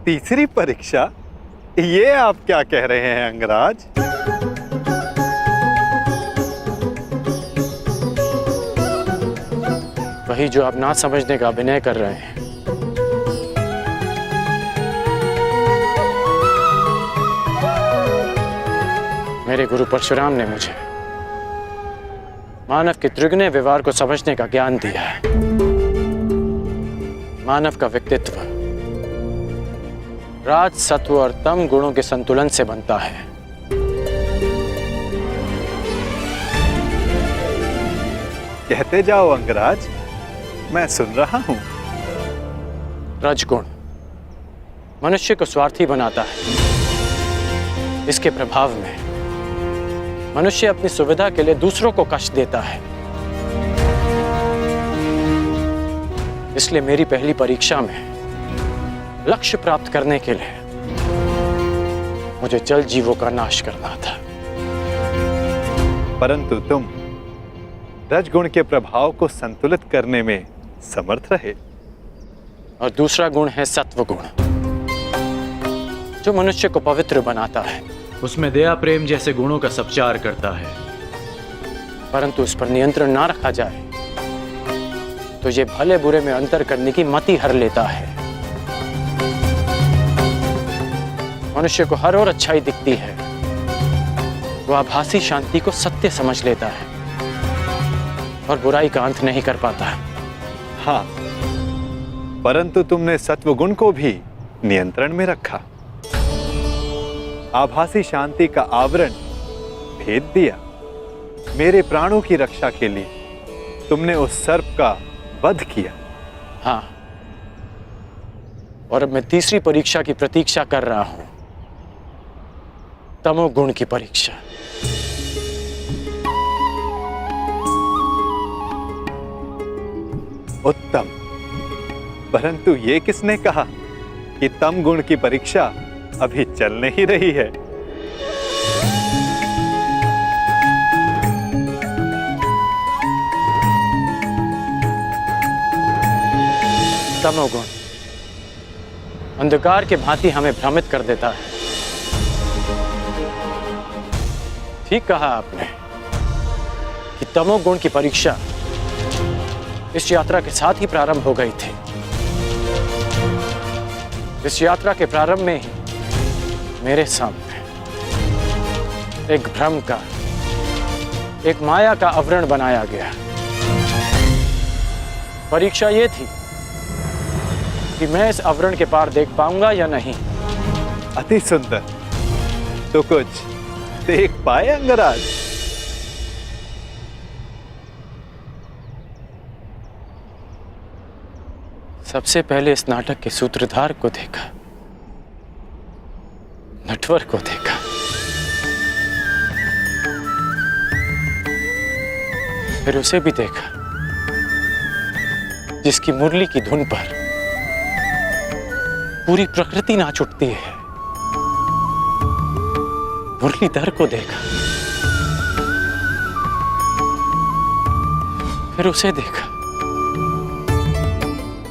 तीसरी परीक्षा? ये आप क्या कह रहे हैं अंगराज? वही जो आप ना समझने का अभिनय कर रहे हैं। मेरे गुरु परशुराम ने मुझे मानव के त्रिगुणीय व्यवहार को समझने का ज्ञान दिया है। मानव का व्यक्तित्व राज, सत्व और तम गुणों के संतुलन से बनता है। कहते जाओ अंगराज, मैं सुन रहा हूं। रजगुण मनुष्य को स्वार्थी बनाता है। इसके प्रभाव में मनुष्य अपनी सुविधा के लिए दूसरों को कष्ट देता है। इसलिए मेरी पहली परीक्षा में लक्ष्य प्राप्त करने के लिए मुझे जल जीवों का नाश करना था। परंतु तुम रजगुण के प्रभाव को संतुलित करने में समर्थ रहे। और दूसरा गुण है सत्व गुण, जो मनुष्य को पवित्र बनाता है। उसमें दया, प्रेम जैसे गुणों का संचार करता है। परंतु उस पर नियंत्रण ना रखा जाए तो ये भले बुरे में अंतर करने की मति हर लेता है। मनुष्य को हर ओर अच्छाई दिखती है, वो आभासी शांति को सत्य समझ लेता है और बुराई का अंत नहीं कर पाता। हाँ, परंतु तुमने सत्वगुण को भी नियंत्रण में रखा। आभासी शांति का आवरण भेद दिया। मेरे प्राणों की रक्षा के लिए तुमने उस सर्प का वध किया। हाँ, और अब मैं तीसरी परीक्षा की प्रतीक्षा कर रहा हूं, तमोगुण की परीक्षा। उत्तम, परंतु ये किसने कहा कि तम गुण की परीक्षा अभी चल नहीं रही है? तमोगुण अंधकार के भांति हमें भ्रमित कर देता है। ठीक कहा आपने कि तमोगुण की परीक्षा इस यात्रा के साथ ही प्रारंभ हो गई थी। इस यात्रा के प्रारंभ में ही मेरे सामने एक भ्रम का, एक माया का आवरण बनाया गया। परीक्षा यह थी कि मैं इस आवरण के पार देख पाऊंगा या नहीं। अति सुंदर। तो कुछ देख पाए अंगराज? सबसे पहले इस नाटक के सूत्रधार को देखा, नटवर को देखा। फिर उसे भी देखा जिसकी मुरली की धुन पर पूरी प्रकृति नाच उठती है। मुरलीधर को देखा, फिर उसे देखा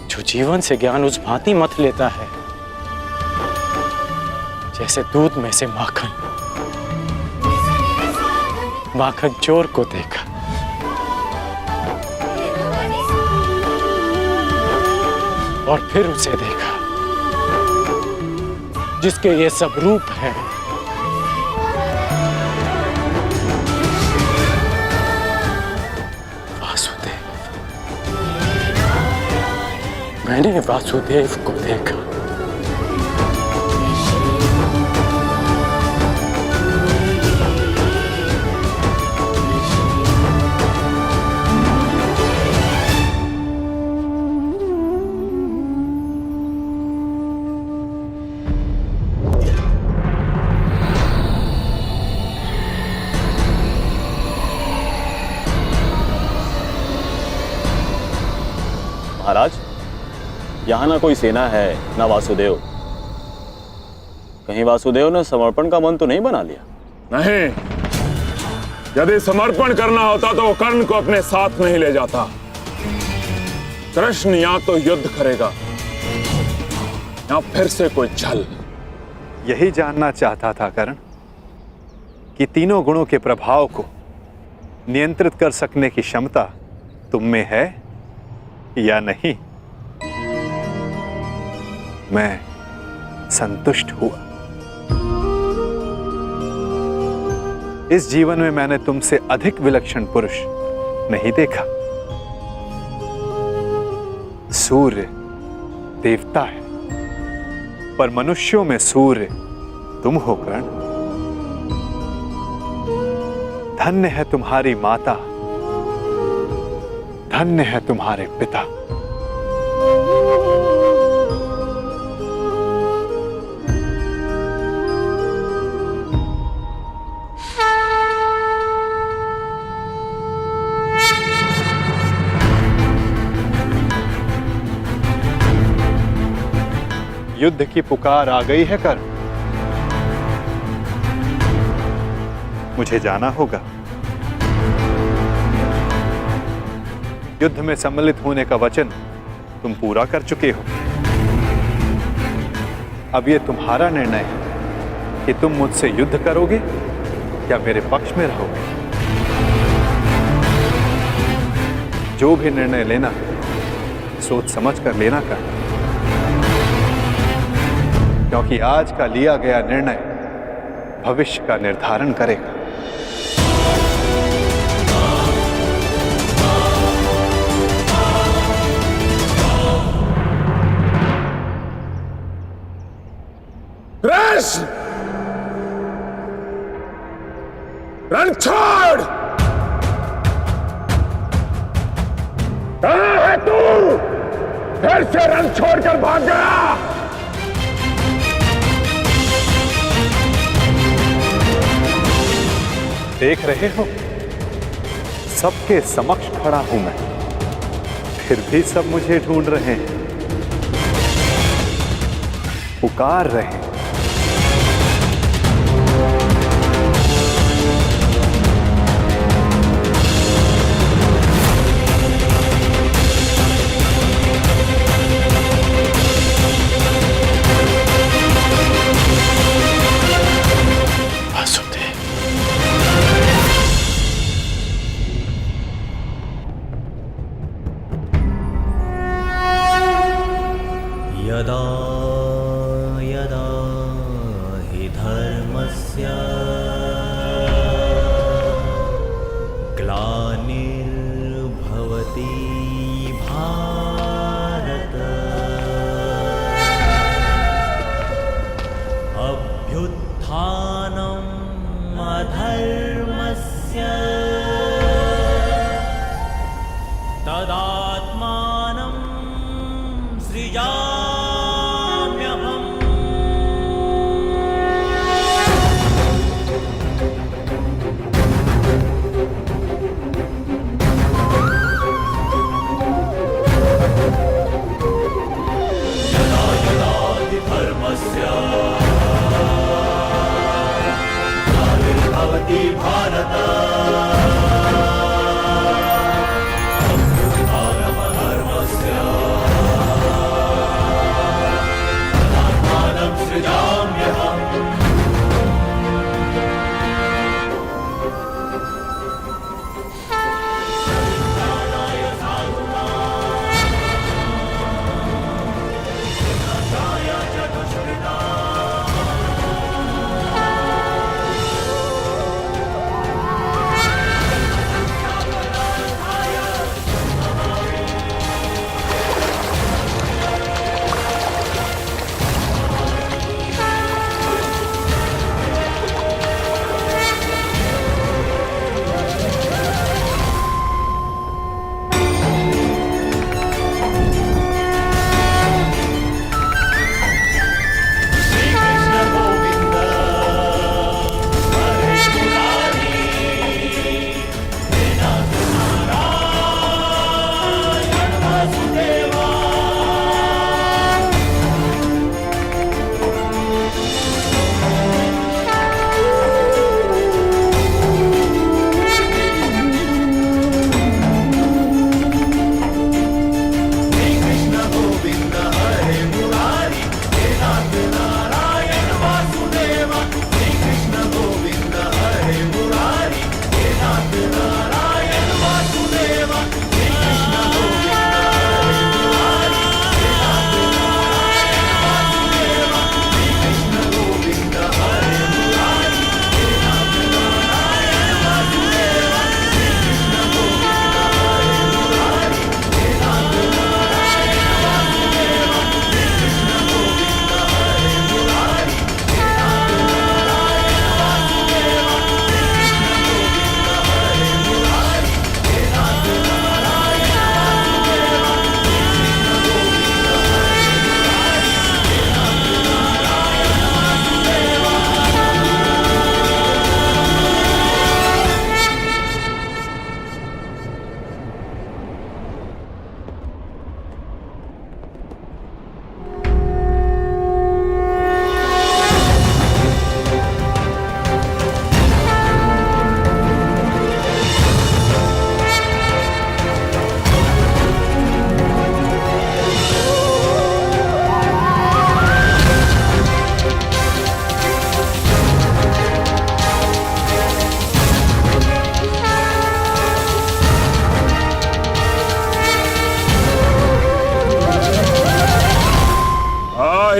जो जीवन से ज्ञान उस भांति मथ लेता है जैसे दूध में से माखन। माखन चोर को देखा, और फिर उसे देखा जिसके ये सब रूप हैं। वासुदेव। मैंने वासुदेव को देखा। महाराज, यहाँ ना कोई सेना है ना वासुदेव। कहीं वासुदेव ने समर्पण का मन तो नहीं बना लिया? नहीं, यदि समर्पण करना होता तो वो कर्ण को अपने साथ नहीं ले जाता। कृष्ण या तो युद्ध करेगा या फिर से कोई छल? यही जानना चाहता था कर्ण कि तीनों गुणों के प्रभाव को नियंत्रित कर सकने की क्षमता तुम में है या नहीं। मैं संतुष्ट हुआ। इस जीवन में मैंने तुमसे अधिक विलक्षण पुरुष नहीं देखा। सूर्य देवता है, पर मनुष्यों में सूर्य तुम हो कर्ण। धन्य है तुम्हारी माता, धन्य है तुम्हारे पिता। युद्ध की पुकार आ गई है कर्ण। मुझे जाना होगा। युद्ध में सम्मिलित होने का वचन तुम पूरा कर चुके हो। अब यह तुम्हारा निर्णय है कि तुम मुझसे युद्ध करोगे या मेरे पक्ष में रहोगे। जो भी निर्णय लेना सोच समझ कर लेना कर्ण, क्योंकि आज का लिया गया निर्णय भविष्य का निर्धारण करेगा। कृष्ण, रण छोड़! कहाँ है तू? फिर से रण छोड़कर भाग गया। देख रहे हो, सबके समक्ष खड़ा हूं मैं, फिर भी सब मुझे ढूंढ रहे हैं, पुकार रहे हैं। यदा यदा हि धर्मस्य ग्लानिर्भवति भारत अभ्युत्थानम् अधर्मस्य तदात्मानं सृजाम्यहम्। यदा यदा हि धर्मस्य ग्लानिर्भवति भारत अभ्युत्थानमधर्मस्य तदात्मानं सृजाम्यहम्। परित्राणाय साधूनां विनाशाय च दुष्कृताम्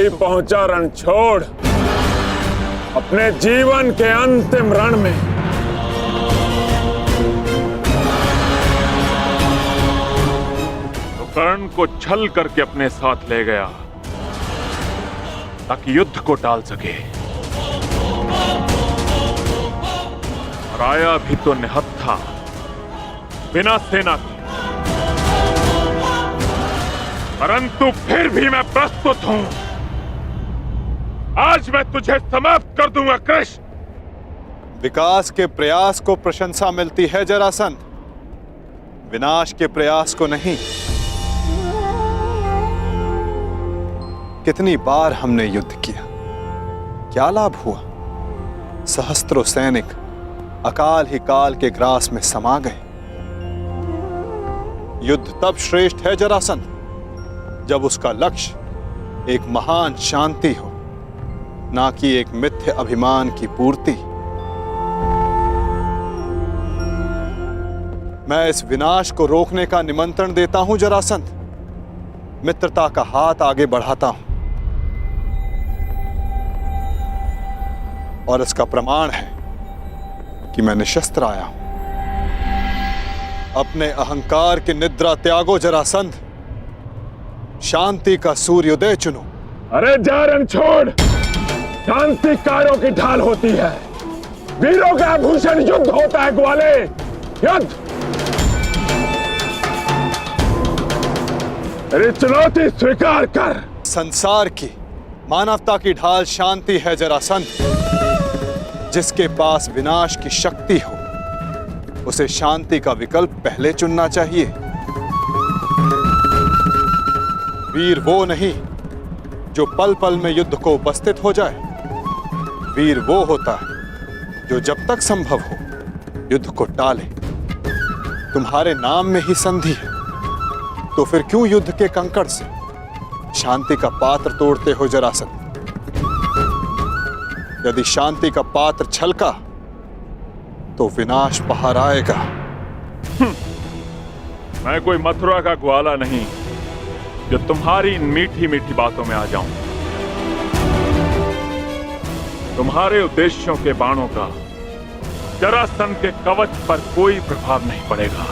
भी पहुंचा रणछोड़ अपने जीवन के अंतिम रण में। तो कर्ण को छल करके अपने साथ ले गया ताकि युद्ध को टाल सके, और आया भी तो निहत्था बिना सेना के। परंतु फिर भी मैं प्रस्तुत हूं। आज मैं तुझे समाप्त कर दूंगा कृष्ण। विकास के प्रयास को प्रशंसा मिलती है जरासंध, विनाश के प्रयास को नहीं। कितनी बार हमने युद्ध किया, क्या लाभ हुआ? सहस्त्रों सैनिक अकाल ही काल के ग्रास में समा गए। युद्ध तब श्रेष्ठ है जरासंध जब उसका लक्ष्य एक महान शांति हो, ना कि एक मिथ्य अभिमान की पूर्ति। मैं इस विनाश को रोकने का निमंत्रण देता हूं जरासंध, मित्रता का हाथ आगे बढ़ाता हूं, और इसका प्रमाण है कि मैं निशस्त्र आया हूं। अपने अहंकार की निद्रा त्यागो जरासंध, शांति का सूर्योदय चुनो। अरे जा रणछोड़, शांति कायरों की ढाल होती है, वीरों का आभूषण युद्ध होता है ग्वाले, युद्ध। अरे चुनौती स्वीकार कर। संसार की, मानवता की ढाल शांति है जरासंध। जिसके पास विनाश की शक्ति हो उसे शांति का विकल्प पहले चुनना चाहिए। वीर वो नहीं जो पल पल में युद्ध को उपस्थित हो जाए, वीर वो होता है जो जब तक संभव हो युद्ध को टाले। तुम्हारे नाम में ही संधि है, तो फिर क्यों युद्ध के कंकड़ से शांति का पात्र तोड़ते हो जरासंध? यदि शांति का पात्र छलका तो विनाश पहाड़ आएगा। मैं कोई मथुरा का ग्वाला नहीं जो तुम्हारी इन मीठी मीठी बातों में आ जाऊं। तुम्हारे उद्देश्यों के बाणों का जरासंध के कवच पर कोई प्रभाव नहीं पड़ेगा।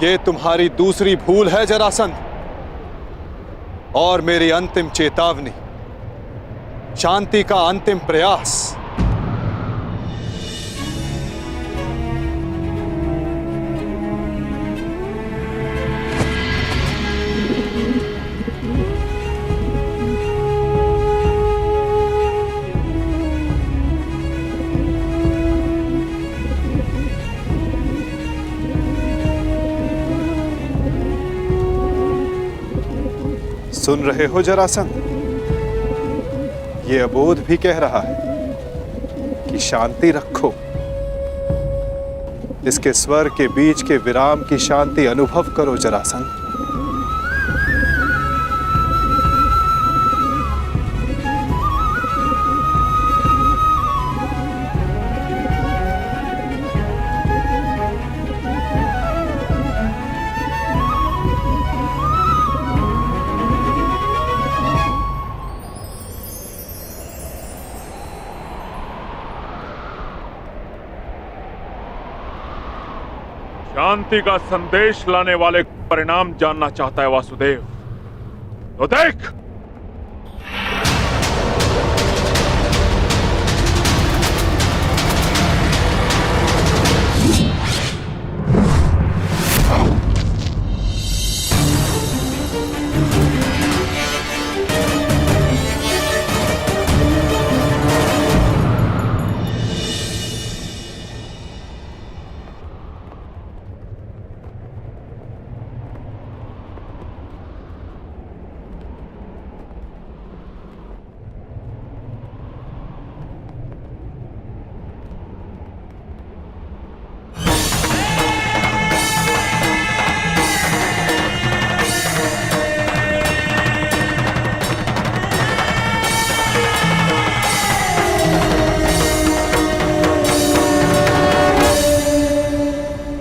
ये तुम्हारी दूसरी भूल है जरासंध, और मेरी अंतिम चेतावनी, शांति का अंतिम प्रयास। सुन रहे हो जरासंध? ये अबोध भी कह रहा है कि शांति रखो। इसके स्वर के बीच के विराम की शांति अनुभव करो जरासंध। शांति का संदेश लाने वाले परिणाम जानना चाहता है वासुदेव, तो देख।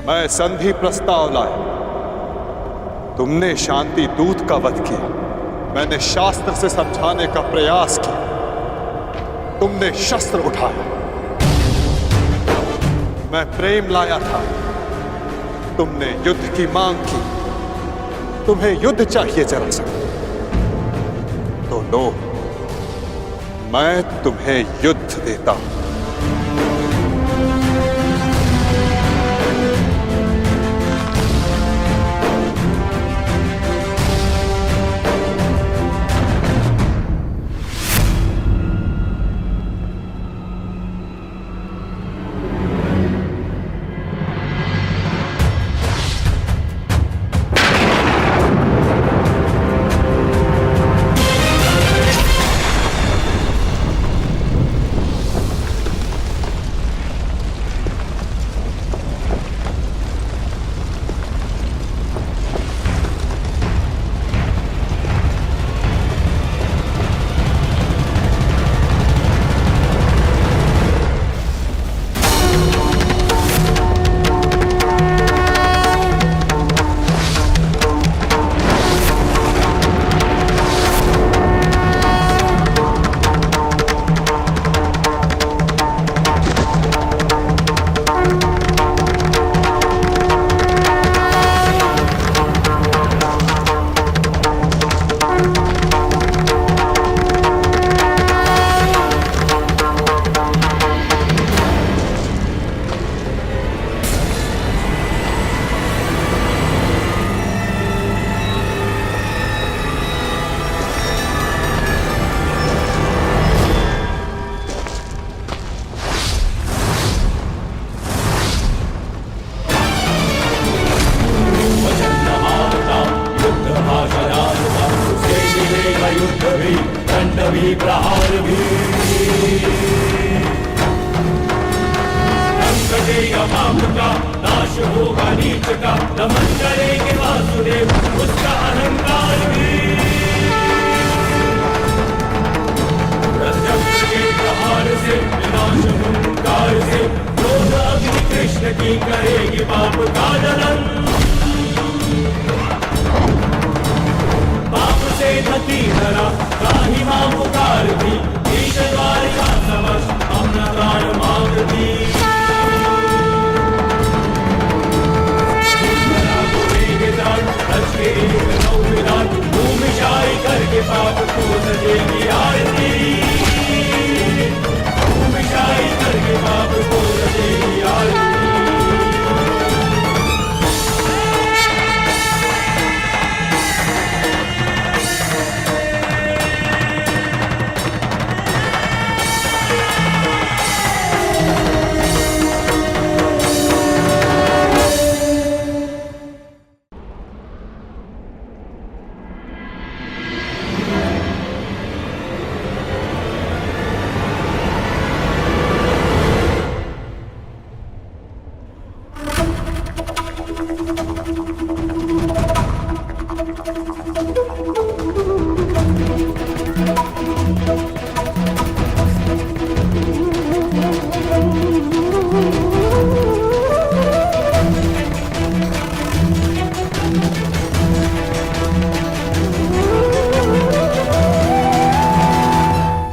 मैं संधि प्रस्ताव लाया। तुमने शांति दूत का वध किया, मैंने शास्त्र से समझाने का प्रयास किया, तुमने शस्त्र उठाया। मैं प्रेम लाया था, तुमने युद्ध की मांग की। तुम्हें युद्ध चाहिए जरासंध, तो लो, मैं तुम्हें युद्ध देता हूं।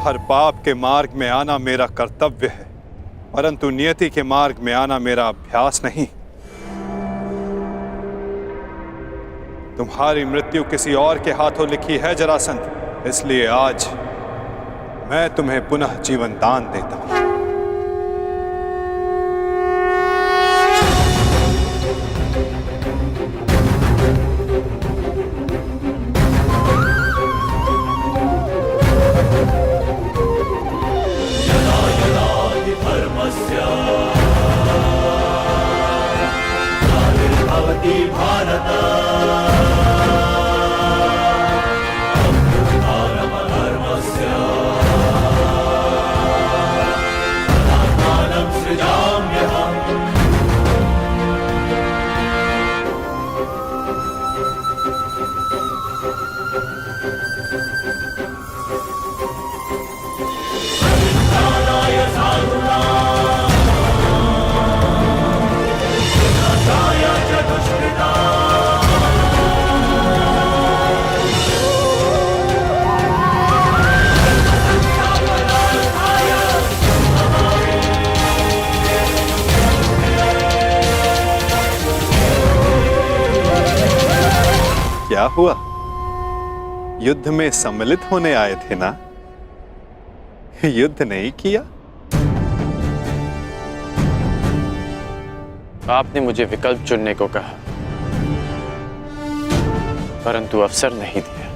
हर पाप के मार्ग में आना मेरा कर्तव्य है, परंतु नियति के मार्ग में आना मेरा अभ्यास नहीं। तुम्हारी मृत्यु किसी और के हाथों लिखी है जरासंध, इसलिए आज मैं तुम्हें पुनः जीवन दान देता हूं। यदा यदा हि धर्मस्य ग्लानिर्भवति भारत अभ्युत्थानमधर्मस्य तदात्मानं सृजाम्यहम्। परित्राणाय साधूनां विनाशाय च दुष्कृताम्। क्या हुआ? युद्ध में सम्मिलित होने आए थे ना? युद्ध नहीं किया? आपने मुझे विकल्प चुनने को कहा, परंतु अवसर नहीं दिया।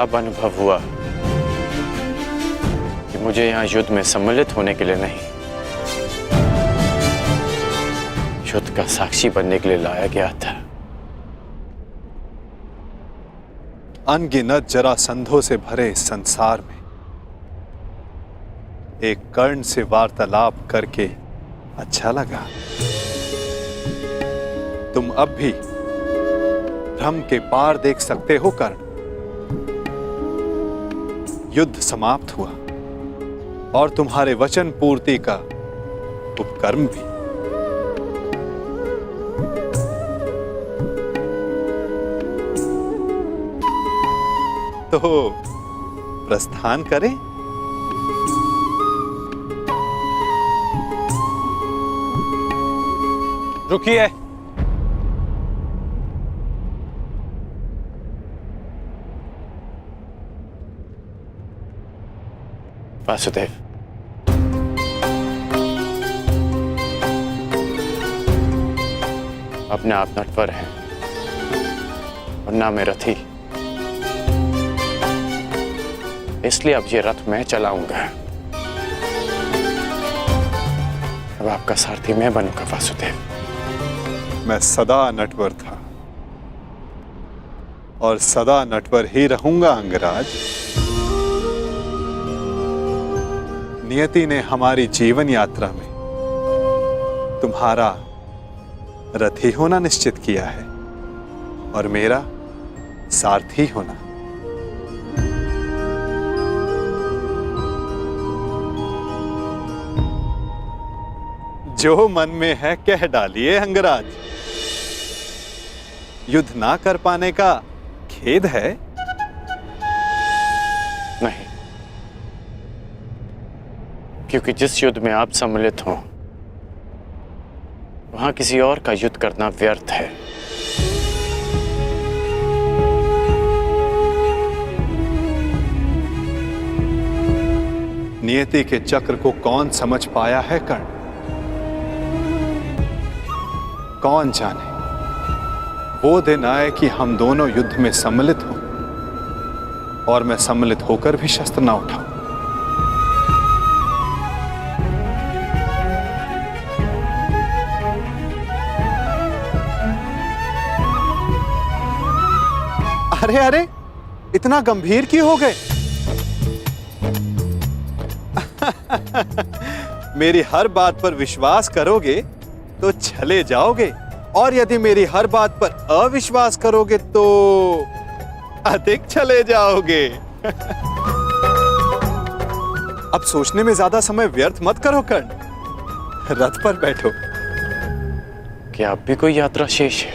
अब अनुभव हुआ कि मुझे यहां युद्ध में सम्मिलित होने के लिए नहीं, युद्ध का साक्षी बनने के लिए लाया गया था। अनगिनत जरासंधों से भरे इस संसार में एक कर्ण से वार्तालाप करके अच्छा लगा। तुम अब भी भ्रम के पार देख सकते हो कर्ण। युद्ध समाप्त हुआ और तुम्हारे वचन पूर्ति का उपकर्म भी। तो प्रस्थान करें? रुकिए। वासुदेव, अपने आप नटवर हैं और ना मैं रथी, इसलिए अब ये रथ मैं चलाऊंगा। अब आपका सारथी मैं बनूंगा वासुदेव। मैं सदा नटवर था और सदा नटवर ही रहूंगा अंगराज। नियति ने हमारी जीवन यात्रा में तुम्हारा रथी होना निश्चित किया है और मेरा सारथी होना। जो मन में है कह डालिए अंगराज। युद्ध ना कर पाने का खेद है? नहीं, क्योंकि जिस युद्ध में आप सम्मिलित हो वहां किसी और का युद्ध करना व्यर्थ है। नियति के चक्र को कौन समझ पाया है कर्ण? कौन जाने वो दिन आए कि हम दोनों युद्ध में सम्मिलित हों और मैं सम्मिलित होकर भी शस्त्र ना उठाऊं। अरे अरे, इतना गंभीर क्यों हो गए? मेरी हर बात पर विश्वास करोगे तो चले जाओगे, और यदि मेरी हर बात पर अविश्वास करोगे तो अधिक चले जाओगे। अब सोचने में ज्यादा समय व्यर्थ मत करो कर्ण, रथ पर बैठो। क्या अब भी कोई यात्रा शेष है?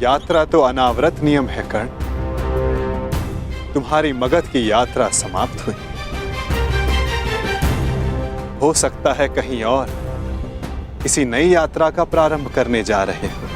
यात्रा तो अनावृत नियम है कर्ण। तुम्हारी मगध की यात्रा समाप्त हुई, हो सकता है कहीं और किसी नई यात्रा का प्रारंभ करने जा रहे हो।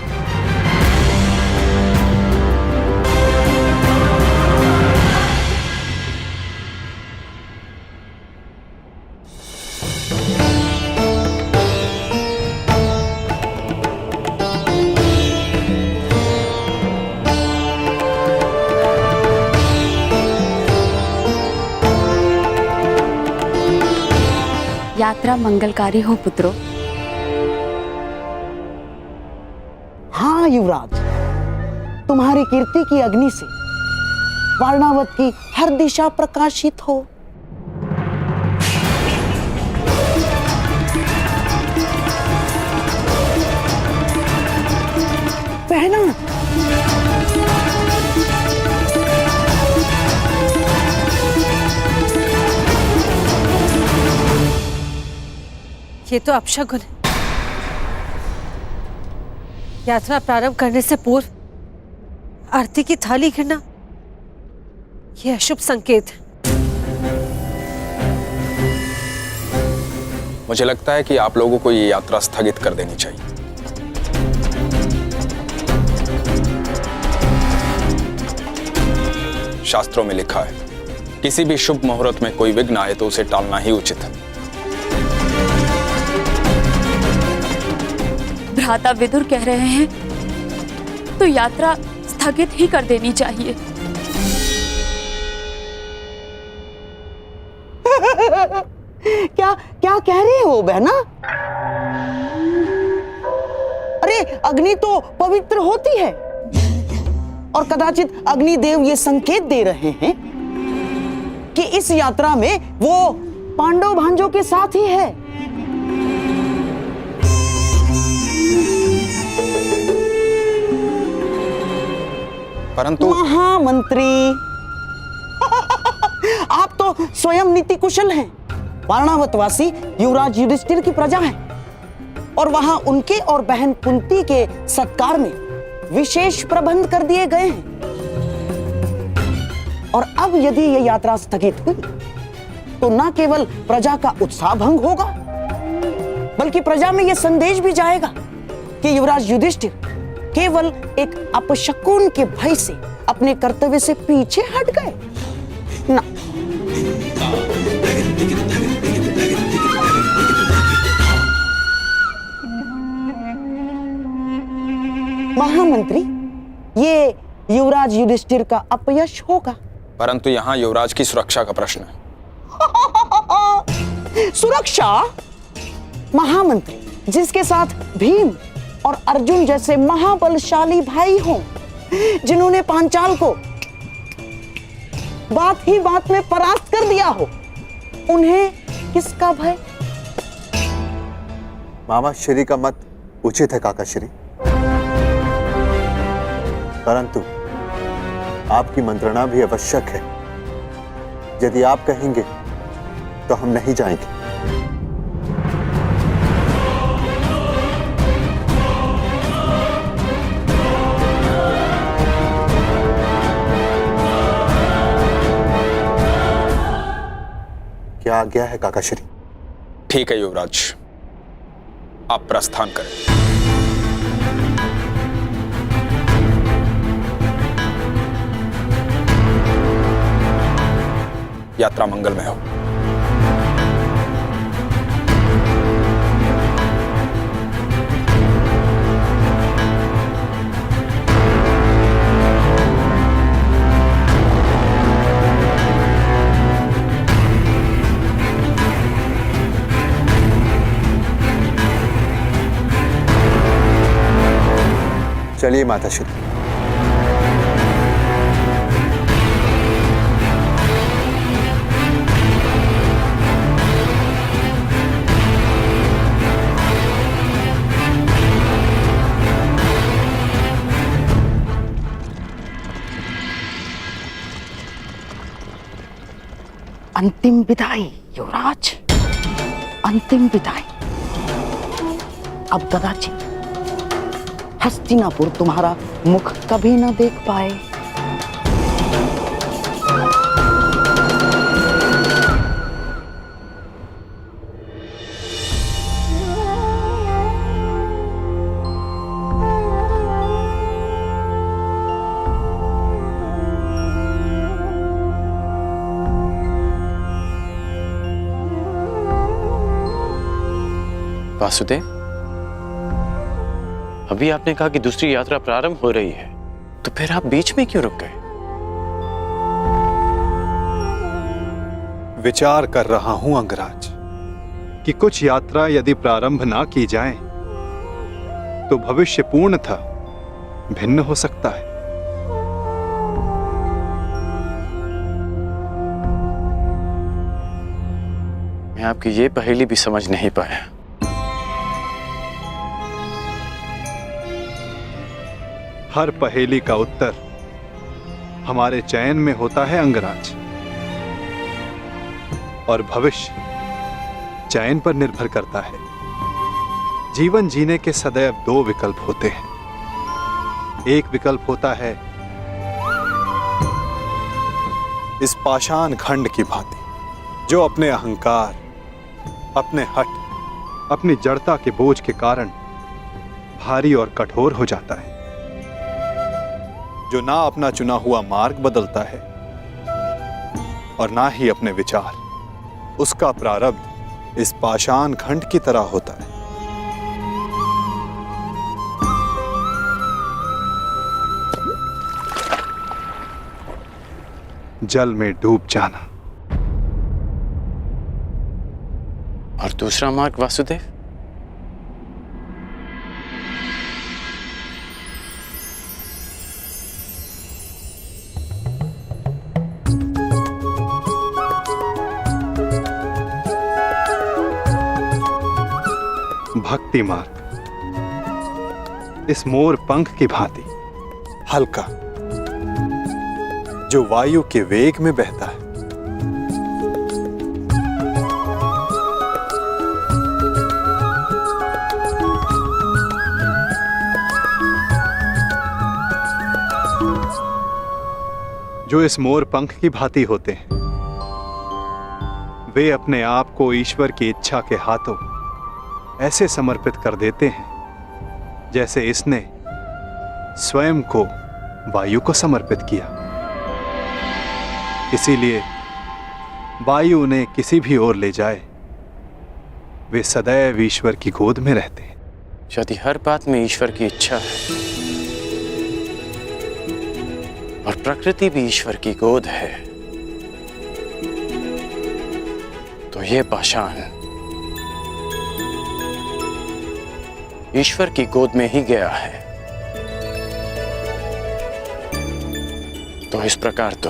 यात्रा मंगलकारी हो पुत्रों। हाँ युवराज, तुम्हारी कीर्ति की अग्नि से वारणावत की हर दिशा प्रकाशित हो। पहना ये तो अपशगुन है। यात्रा प्रारंभ करने से पूर्व आरती की थाली गिरना ये अशुभ संकेत है। मुझे लगता है कि आप लोगों को ये यात्रा स्थगित कर देनी चाहिए। शास्त्रों में लिखा है, किसी भी शुभ मुहूर्त में कोई विघ्न आए तो उसे टालना ही उचित है। भ्राता विदुर कह रहे हैं तो यात्रा स्थगित ही कर देनी चाहिए। क्या क्या कह रहे हो बहना? अरे अग्नि तो पवित्र होती है और कदाचित अग्निदेव ये संकेत दे रहे हैं कि इस यात्रा में वो पांडव भांजों के साथ ही है। परंतु महामंत्री आप तो स्वयं नीति कुशल हैं। वारणावतवासी युवराज युधिष्ठिर की प्रजा है और वहां उनके और बहन कुंती के सत्कार में विशेष प्रबंध कर दिए गए हैं। और अब यदि यह यात्रा स्थगित हुई तो न केवल प्रजा का उत्साह भंग होगा बल्कि प्रजा में यह संदेश भी जाएगा कि युवराज युधिष्ठिर केवल एक अपशकुन के भय से अपने कर्तव्य से पीछे हट गए ना। महामंत्री, ये युवराज युधिष्ठिर का अपयश होगा। परंतु यहाँ युवराज की सुरक्षा का प्रश्न है। सुरक्षा? महामंत्री, जिसके साथ भीम और अर्जुन जैसे महाबलशाली भाई हों, जिन्होंने पांचाल को बात ही बात में परास्त कर दिया हो, उन्हें किसका भय? मामा श्री का मत उचित है काका श्री, परंतु आपकी मंत्रणा भी आवश्यक है। यदि आप कहेंगे तो हम नहीं जाएंगे। क्या आज्ञा है काका श्री? ठीक है युवराज, आप प्रस्थान करें। यात्रा मंगलमय हो। चलिए माता श्री। अंतिम विदाई युवराज, अंतिम विदाई। अब कदाचित हस्तिनापुर तुम्हारा मुख कभी न देख पाए। वासुदेव, अभी आपने कहा कि दूसरी यात्रा प्रारंभ हो रही है, तो फिर आप बीच में क्यों रुक गए? विचार कर रहा हूं अंगराज कि कुछ यात्रा यदि प्रारंभ ना की जाए तो भविष्य पूर्णतः भिन्न हो सकता है। मैं आपकी ये पहेली भी समझ नहीं पाया। हर पहेली का उत्तर हमारे चयन में होता है अंगराज, और भविष्य चयन पर निर्भर करता है। जीवन जीने के सदैव दो विकल्प होते हैं। एक विकल्प होता है इस पाषाण खंड की भांति, जो अपने अहंकार, अपने हठ, अपनी जड़ता के बोझ के कारण भारी और कठोर हो जाता है, जो ना अपना चुना हुआ मार्ग बदलता है और ना ही अपने विचार। उसका प्रारब्ध इस पाषाण खंड की तरह होता है। जल में डूब जाना। और दूसरा मार्ग वासुदेव? भक्ति मार्ग, इस मोर पंख की भांति हल्का, जो वायु के वेग में बहता है। जो इस मोर पंख की भांति होते हैं, वे अपने आप को ईश्वर की इच्छा के हाथों ऐसे समर्पित कर देते हैं जैसे इसने स्वयं को वायु को समर्पित किया। इसीलिए वायु उन्हें किसी भी ओर ले जाए, वे सदैव ईश्वर की गोद में रहते हैं। यदि हर बात में ईश्वर की इच्छा है और प्रकृति भी ईश्वर की गोद है, तो ये पाषाण ईश्वर की गोद में ही गया है। तो इस प्रकार तो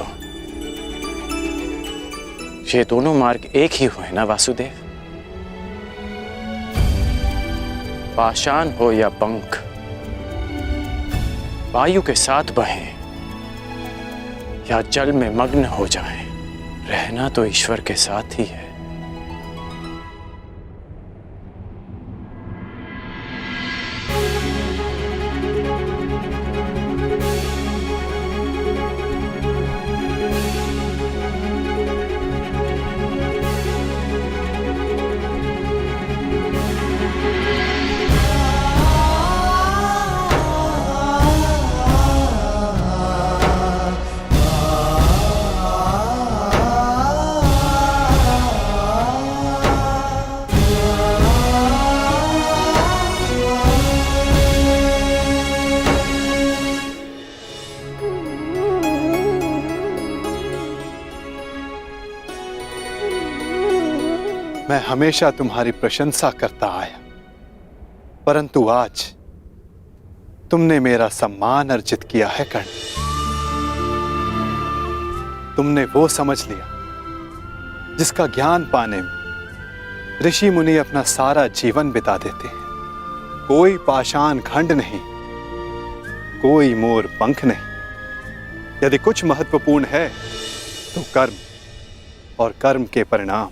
ये दोनों मार्ग एक ही हुए ना वासुदेव? पाषाण हो या पंख, वायु के साथ बहें या जल में मग्न हो जाएं, रहना तो ईश्वर के साथ ही है। मैं हमेशा तुम्हारी प्रशंसा करता आया, परंतु आज तुमने मेरा सम्मान अर्जित किया है कर्ण। तुमने वो समझ लिया जिसका ज्ञान पाने में ऋषि मुनि अपना सारा जीवन बिता देते हैं। कोई पाषाण खंड नहीं, कोई मोर पंख नहीं। यदि कुछ महत्वपूर्ण है तो कर्म और कर्म के परिणाम।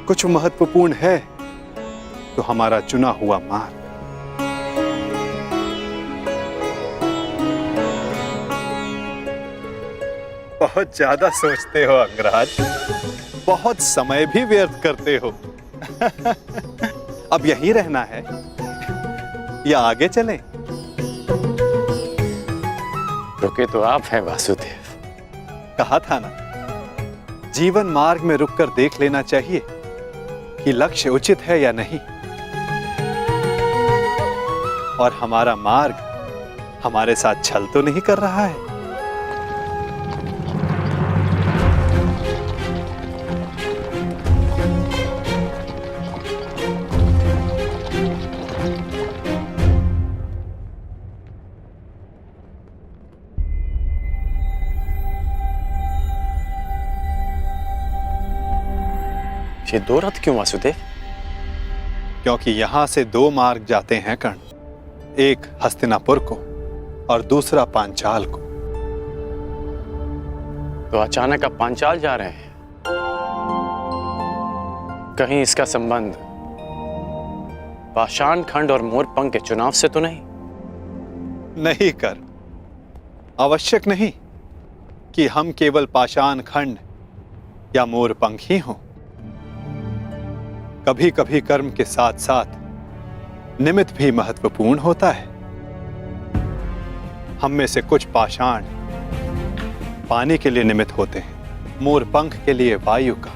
कुछ महत्वपूर्ण है तो हमारा चुना हुआ मार्ग। बहुत ज्यादा सोचते हो अंगराज, बहुत समय भी व्यर्थ करते हो। अब यहीं रहना है या आगे चलें? रुके तो आप हैं वासुदेव। कहा था ना, जीवन मार्ग में रुककर देख लेना चाहिए कि लक्ष्य उचित है या नहीं, और हमारा मार्ग हमारे साथ छल तो नहीं कर रहा है। ये दो रथ क्यों वासुदेव? क्योंकि यहां से दो मार्ग जाते हैं कर्ण, एक हस्तिनापुर को और दूसरा पांचाल को। तो अचानक आप पांचाल जा रहे हैं? कहीं इसका संबंध पाषाण खंड और मोरपंख के चुनाव से तो नहीं? नहीं कर, आवश्यक नहीं कि हम केवल पाषाण खंड या मोरपंख ही हों। कभी कभी कर्म के साथ साथ निमित्त भी महत्वपूर्ण होता है। हम में से कुछ पाषाण पानी के लिए निमित्त होते हैं, मोरपंख के लिए वायु का,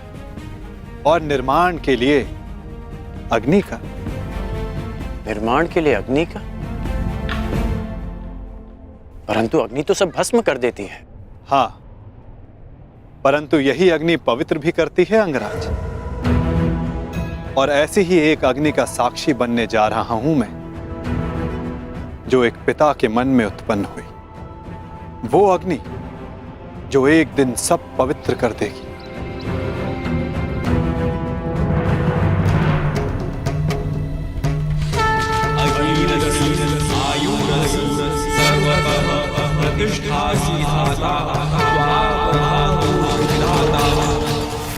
और निर्माण के लिए अग्नि का। निर्माण के लिए अग्नि का? परंतु अग्नि तो सब भस्म कर देती है। हाँ, परंतु यही अग्नि पवित्र भी करती है अंगराज। और ऐसी ही एक अग्नि का साक्षी बनने जा रहा हूं मैं, जो एक पिता के मन में उत्पन्न हुई। वो अग्नि जो एक दिन सब पवित्र कर देगी।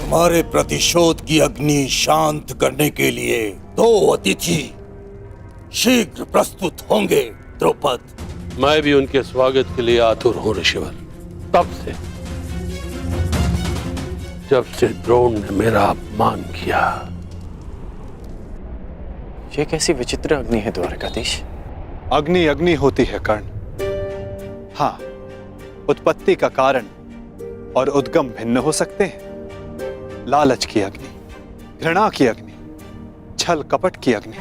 हमारे प्रतिशोध की अग्नि शांत करने के लिए दो अतिथि शीघ्र प्रस्तुत होंगे द्रौपद। मैं भी उनके स्वागत के लिए आतुर हूं ऋषिवर। तब से जब से द्रोण ने मेरा अपमान किया। ये कैसी विचित्र अग्नि है द्वारकाधीश? अग्नि अग्नि होती है कर्ण। हाँ, उत्पत्ति का कारण और उद्गम भिन्न हो सकते हैं। लालच की अग्नि, घृणा की अग्नि, छल कपट की अग्नि।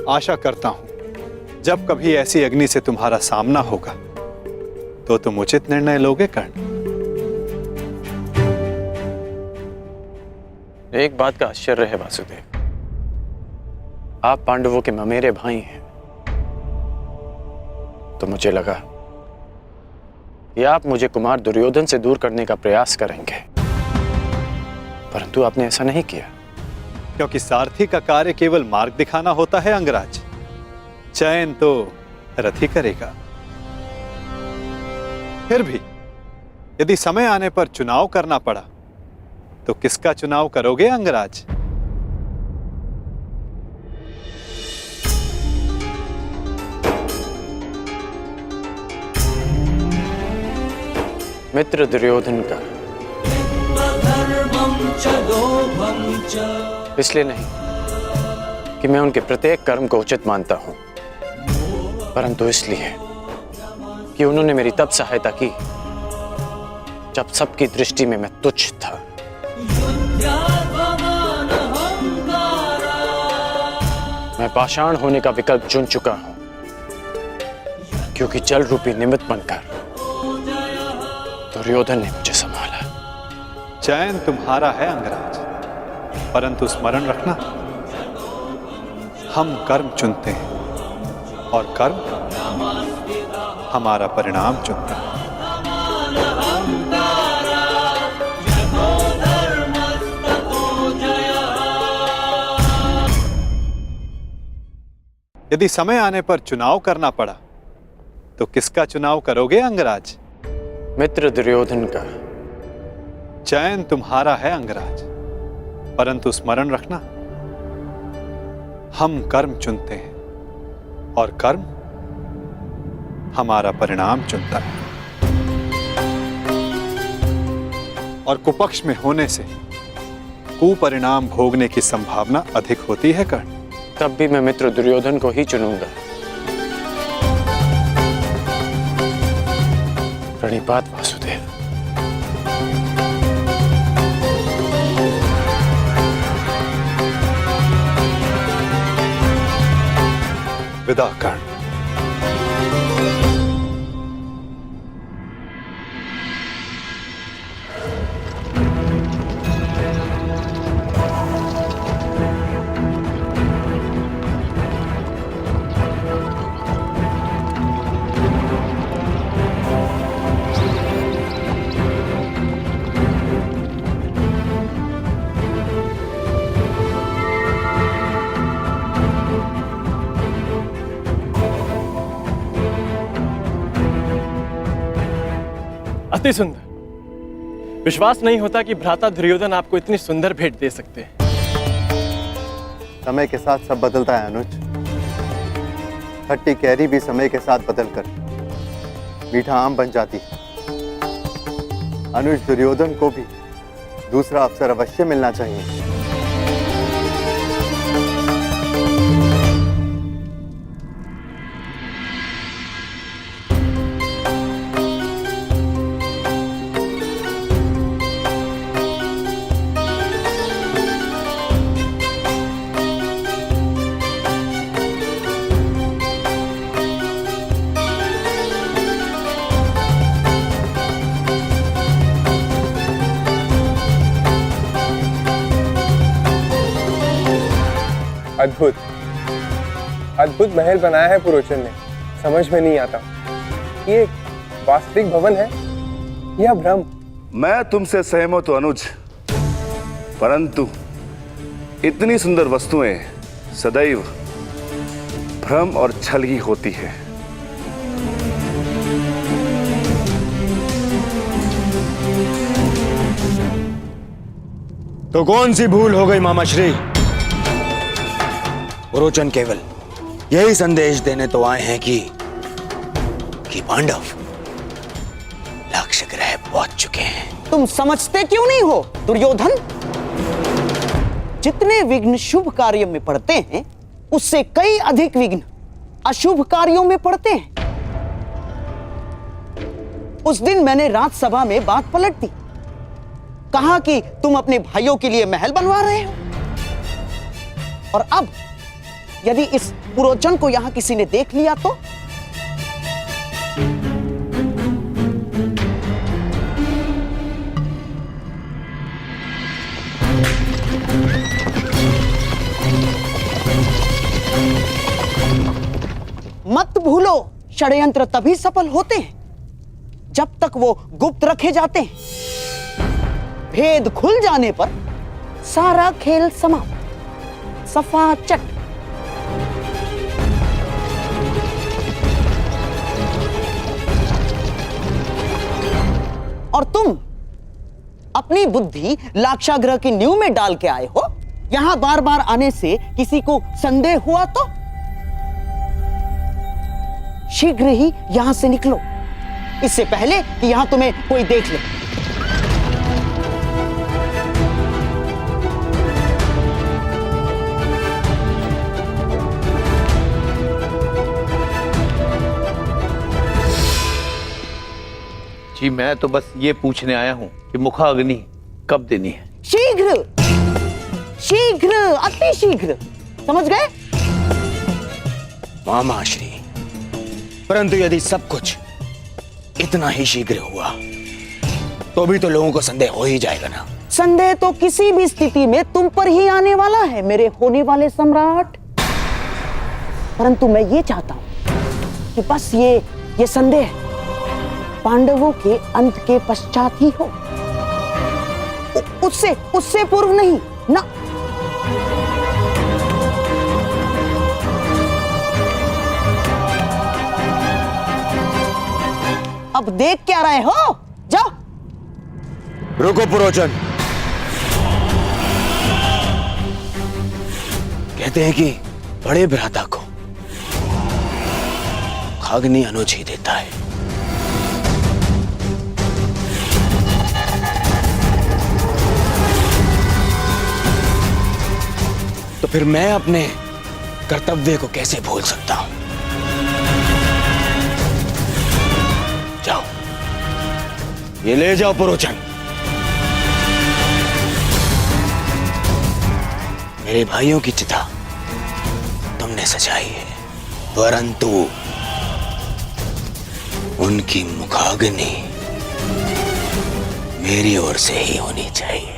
आशा करता हूं जब कभी ऐसी अग्नि से तुम्हारा सामना होगा तो तुम उचित निर्णय लोगे कर्ण। एक बात का आश्चर्य है वासुदेव, आप पांडवों के ममेरे भाई हैं, तो मुझे लगा कि आप मुझे कुमार दुर्योधन से दूर करने का प्रयास करेंगे, परंतु आपने ऐसा नहीं किया। क्योंकि सारथी का कार्य केवल मार्ग दिखाना होता है अंगराज, चयन तो रथ ही करेगा। फिर भी यदि समय आने पर चुनाव करना पड़ा तो किसका चुनाव करोगे अंगराज? मित्र दुर्योधन का। इसलिए नहीं कि मैं उनके प्रत्येक कर्म को उचित मानता हूं, परंतु इसलिए कि उन्होंने मेरी तब सहायता की जब सबकी दृष्टि में मैं तुच्छ था। मैं पाषाण होने का विकल्प चुन चुका हूं, क्योंकि जल रूपी निमित्त बनकर दुर्योधन ने मुझे संभाला। चयन तुम्हारा है अंगराज, परंतु स्मरण रखना, हम कर्म चुनते हैं और कर्म हमारा परिणाम चुनता है। यदि समय आने पर चुनाव करना पड़ा तो किसका चुनाव करोगे अंगराज? मित्र दुर्योधन का। चयन तुम्हारा है अंगराज, परंतु स्मरण रखना, हम कर्म चुनते हैं और कर्म हमारा परिणाम चुनता है। और कुपक्ष में होने से कुपरिणाम भोगने की संभावना अधिक होती है कर्ण। तब भी मैं मित्र दुर्योधन को ही चुनूंगा। प्रणिपात वासुदेव। विदा कर्ण। अति सुंदर। विश्वास नहीं होता कि भ्राता दुर्योधन आपको इतनी सुंदर भेंट दे सकते हैं। समय के साथ सब बदलता है अनुज। खट्टी कैरी भी समय के साथ बदलकर मीठा आम बन जाती है। अनुज, दुर्योधन को भी दूसरा अवसर अवश्य मिलना चाहिए। अद्भुत अद्भुत महल बनाया है पुरोचन ने। समझ में नहीं आता ये वास्तविक भवन है या भ्रम। मैं तुमसे सहमत हूं अनुज, परंतु इतनी सुंदर वस्तुएं सदैव भ्रम और छल ही होती है। तो कौन सी भूल हो गई मामाश्री? पुरोचन केवल यही संदेश देने तो आए हैं कि पांडव लक्ष्य ग्रह पहुंच चुके हैं। तुम समझते क्यों नहीं हो दुर्योधन? जितने विघ्न शुभ कार्य में पड़ते हैं उससे कई अधिक विघ्न अशुभ कार्यों में पड़ते हैं। उस दिन मैंने राजसभा में बात पलट दी। कहा कि तुम अपने भाइयों के लिए महल बनवा रहे हो, और अब यदि इस पुरोचन को यहां किसी ने देख लिया तो? मत भूलो, षड्यंत्र तभी सफल होते हैं जब तक वो गुप्त रखे जाते हैं। भेद खुल जाने पर सारा खेल समाप्त, सफा चट। और तुम अपनी बुद्धि लाक्षागृह की नींव में डाल के आए हो। यहां बार बार आने से किसी को संदेह हुआ तो शीघ्र ही यहां से निकलो, इससे पहले कि यहां तुम्हें कोई देख ले। जी मैं तो बस ये पूछने आया हूं कि मुखाग्नि कब देनी है? शीघ्र, शीघ्र, अति शीघ्र। समझ गए? मामाश्री, परंतु यदि सब कुछ इतना ही शीघ्र हुआ तो भी तो लोगों को संदेह हो ही जाएगा ना। संदेह तो किसी भी स्थिति में तुम पर ही आने वाला है मेरे होने वाले सम्राट। परंतु मैं ये चाहता हूं कि बस ये संदेह पांडवों के अंत के पश्चात ही हो, उससे पूर्व नहीं ना। अब देख क्या रहे हो? जाओ। रुको पुरोचन, कहते हैं कि बड़े भ्राता को अग्नि अनुज ही देता है। तो फिर मैं अपने कर्तव्य को कैसे भूल सकता हूं? जाओ, ये ले जाओ पुरोचन। मेरे भाइयों की चिता तुमने सजाई है, परंतु उनकी मुखाग्नि मेरी ओर से ही होनी चाहिए।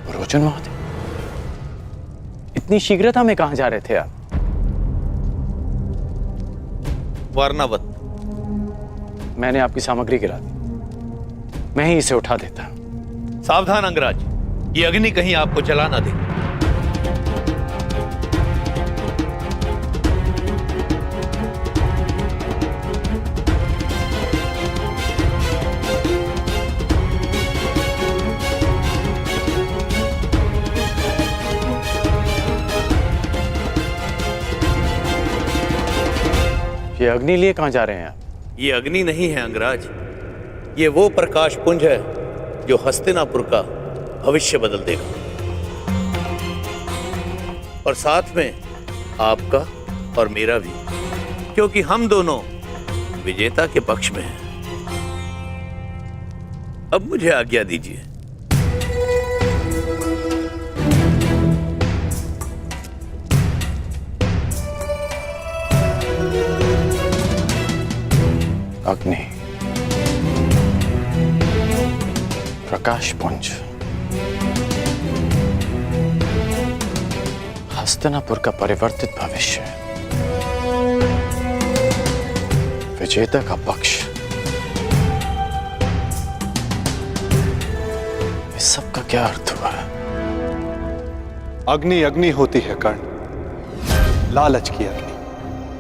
रोचन महोदय, इतनी शीघ्रता में कहां जा रहे थे आप? वर्णावत। मैंने आपकी सामग्री गिरा दी, मैं ही इसे उठा देता। सावधान अंगराज, ये अग्नि कहीं आपको जला ना दे। ये अग्नि लिए कहां जा रहे हैं आप? ये अग्नि नहीं है अंगराज, ये वो प्रकाश पुंज है जो हस्तिनापुर का भविष्य बदल देगा, और साथ में आपका और मेरा भी, क्योंकि हम दोनों विजेता के पक्ष में हैं। अब मुझे आज्ञा दीजिए। अग्नि, प्रकाश पुंज, हस्तिनापुर का परिवर्तित भविष्य, विजेता का पक्ष, इस सब का क्या अर्थ हुआ? अग्नि अग्नि होती है कर्ण, लालच की अग्नि,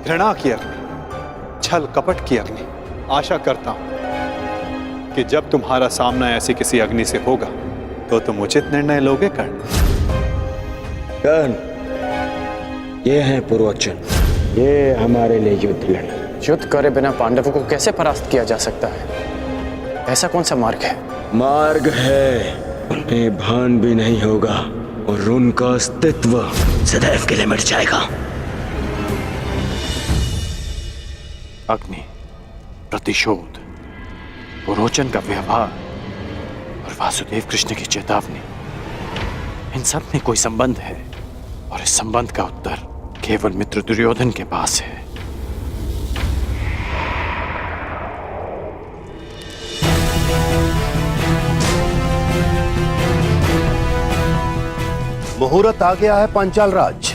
घृणा की अग्नि, छल कपट की अग्नि। आशा करता हूं कि जब तुम्हारा सामना ऐसी किसी अग्नि से होगा तो तुम उचित निर्णय लोगे कर्ण। कर्ण, ये है पुरोचन, ये हमारे लिए युद्ध लड़े। युद्ध करे बिना पांडवों को कैसे परास्त किया जा सकता है? ऐसा कौन सा मार्ग है? मार्ग है, उन्हें भान भी नहीं होगा और उनका अस्तित्व सदैव के लिए मिट जाएगा। अग्नि, प्रतिशोध, पुरोचन का व्यवहार और वासुदेव कृष्ण की चेतावनी, इन सब में कोई संबंध है, और इस संबंध का उत्तर केवल मित्र दुर्योधन के पास है। मुहूर्त आ गया है पांचाल राज।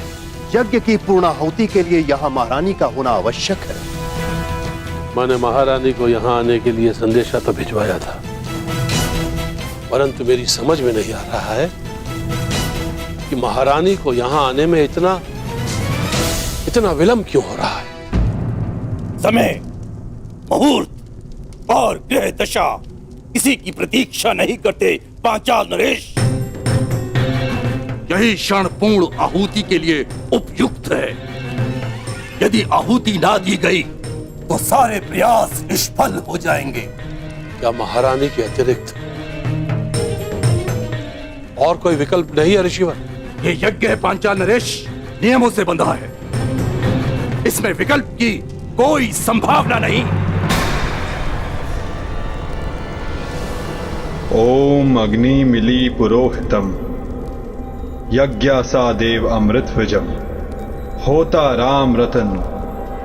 यज्ञ की पूर्णाहुति के लिए यहाँ महारानी का होना आवश्यक है। मैंने महारानी को यहाँ आने के लिए संदेशा तो भिजवाया था, परंतु मेरी समझ में नहीं आ रहा है कि महारानी को यहाँ आने में इतना विलंब क्यों हो रहा है। समय, मुहूर्त और ग्रह दशा किसी की प्रतीक्षा नहीं करते पांचाल नरेश। यही क्षण पूर्ण आहुति के लिए उपयुक्त है। यदि आहुति ना दी गई तो सारे प्रयास निष्फल हो जाएंगे। क्या महारानी के अतिरिक्त और कोई विकल्प नहीं है ऋषिवर? ये यज्ञ है पांचाल नरेश, नियमों से बंधा है, इसमें विकल्प की कोई संभावना नहीं। ओम अग्नि मिली पुरोहितम, यज्ञासा देव अमृत विजम, होता राम रतन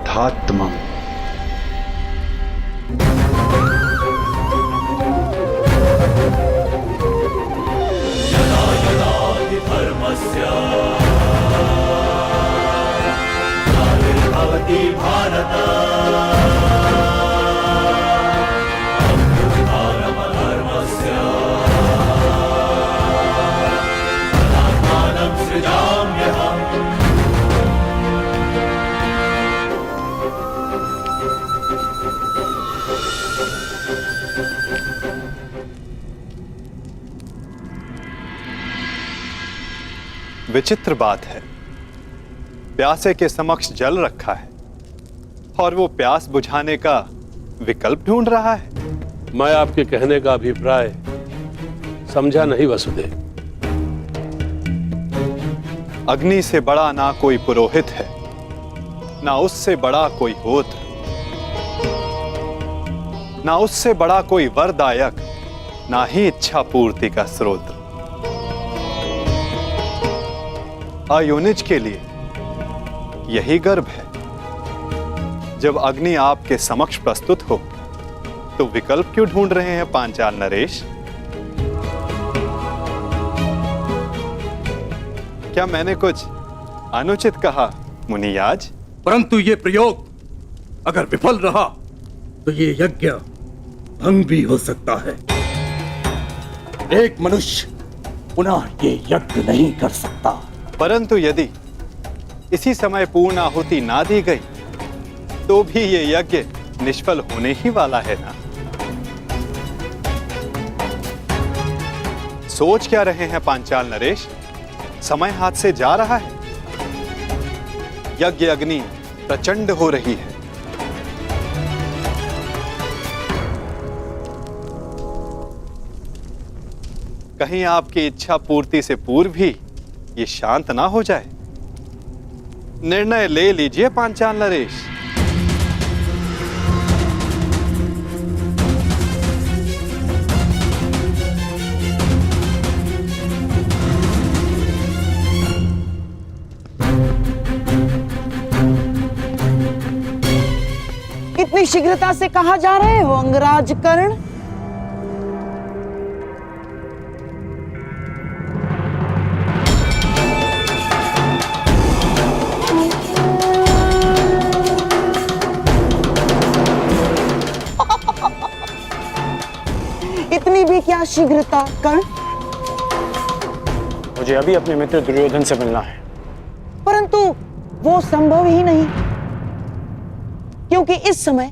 धात्मम। भवति भारत विचित्र बात है, प्यासे के समक्ष जल रखा है और वो प्यास बुझाने का विकल्प ढूंढ रहा है। मैं आपके कहने का अभिप्राय समझा नहीं वसुदेव। अग्नि से बड़ा ना कोई पुरोहित है, ना उससे बड़ा कोई होत्र, ना उससे बड़ा कोई वरदायक, ना ही इच्छा पूर्ति का स्रोत। अयोनिज के लिए यही गर्भ है। जब अग्नि आपके समक्ष प्रस्तुत हो तो विकल्प क्यों ढूंढ रहे हैं पांचाल नरेश? क्या मैंने कुछ अनुचित कहा मुनियाज? परंतु ये प्रयोग अगर विफल रहा तो ये यज्ञ भंग भी हो सकता है। एक मनुष्य पुनः ये यज्ञ नहीं कर सकता। परंतु यदि इसी समय पूर्ण आहुति ना दी गई तो भी ये यज्ञ निष्फल होने ही वाला है ना। सोच क्या रहे हैं पांचाल नरेश? समय हाथ से जा रहा है। यज्ञ अग्नि प्रचंड हो रही है। कहीं आपकी इच्छा पूर्ति से पूर्व ही ये शांत ना हो जाए। निर्णय ले लीजिए पांचाल नरेश। इतनी शीघ्रता से कहां जा रहे हो अंगराज कर्ण? इतनी भी क्या शीघ्रता कर्ण? मुझे अभी अपने मित्र दुर्योधन से मिलना है। परंतु वो संभव ही नहीं, क्योंकि इस समय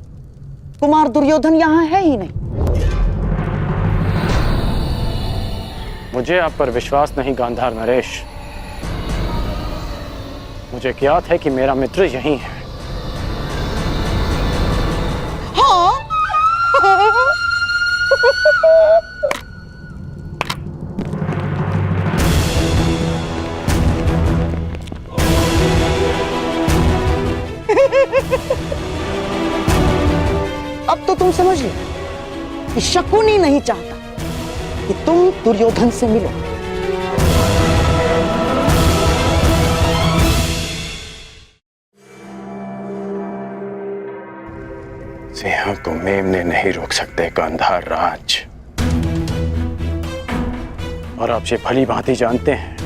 कुमार दुर्योधन यहां है ही नहीं। मुझे आप पर विश्वास नहीं गांधार नरेश। मुझे ज्ञात है कि मेरा मित्र यहीं है। हाँ? अब तो तुम समझ लो कि शकुनी नहीं चाहता कि तुम दुर्योधन से मिलो। सिंह को मेमने नहीं रोक सकते गांधार राज। और आप ये भली भांति जानते हैं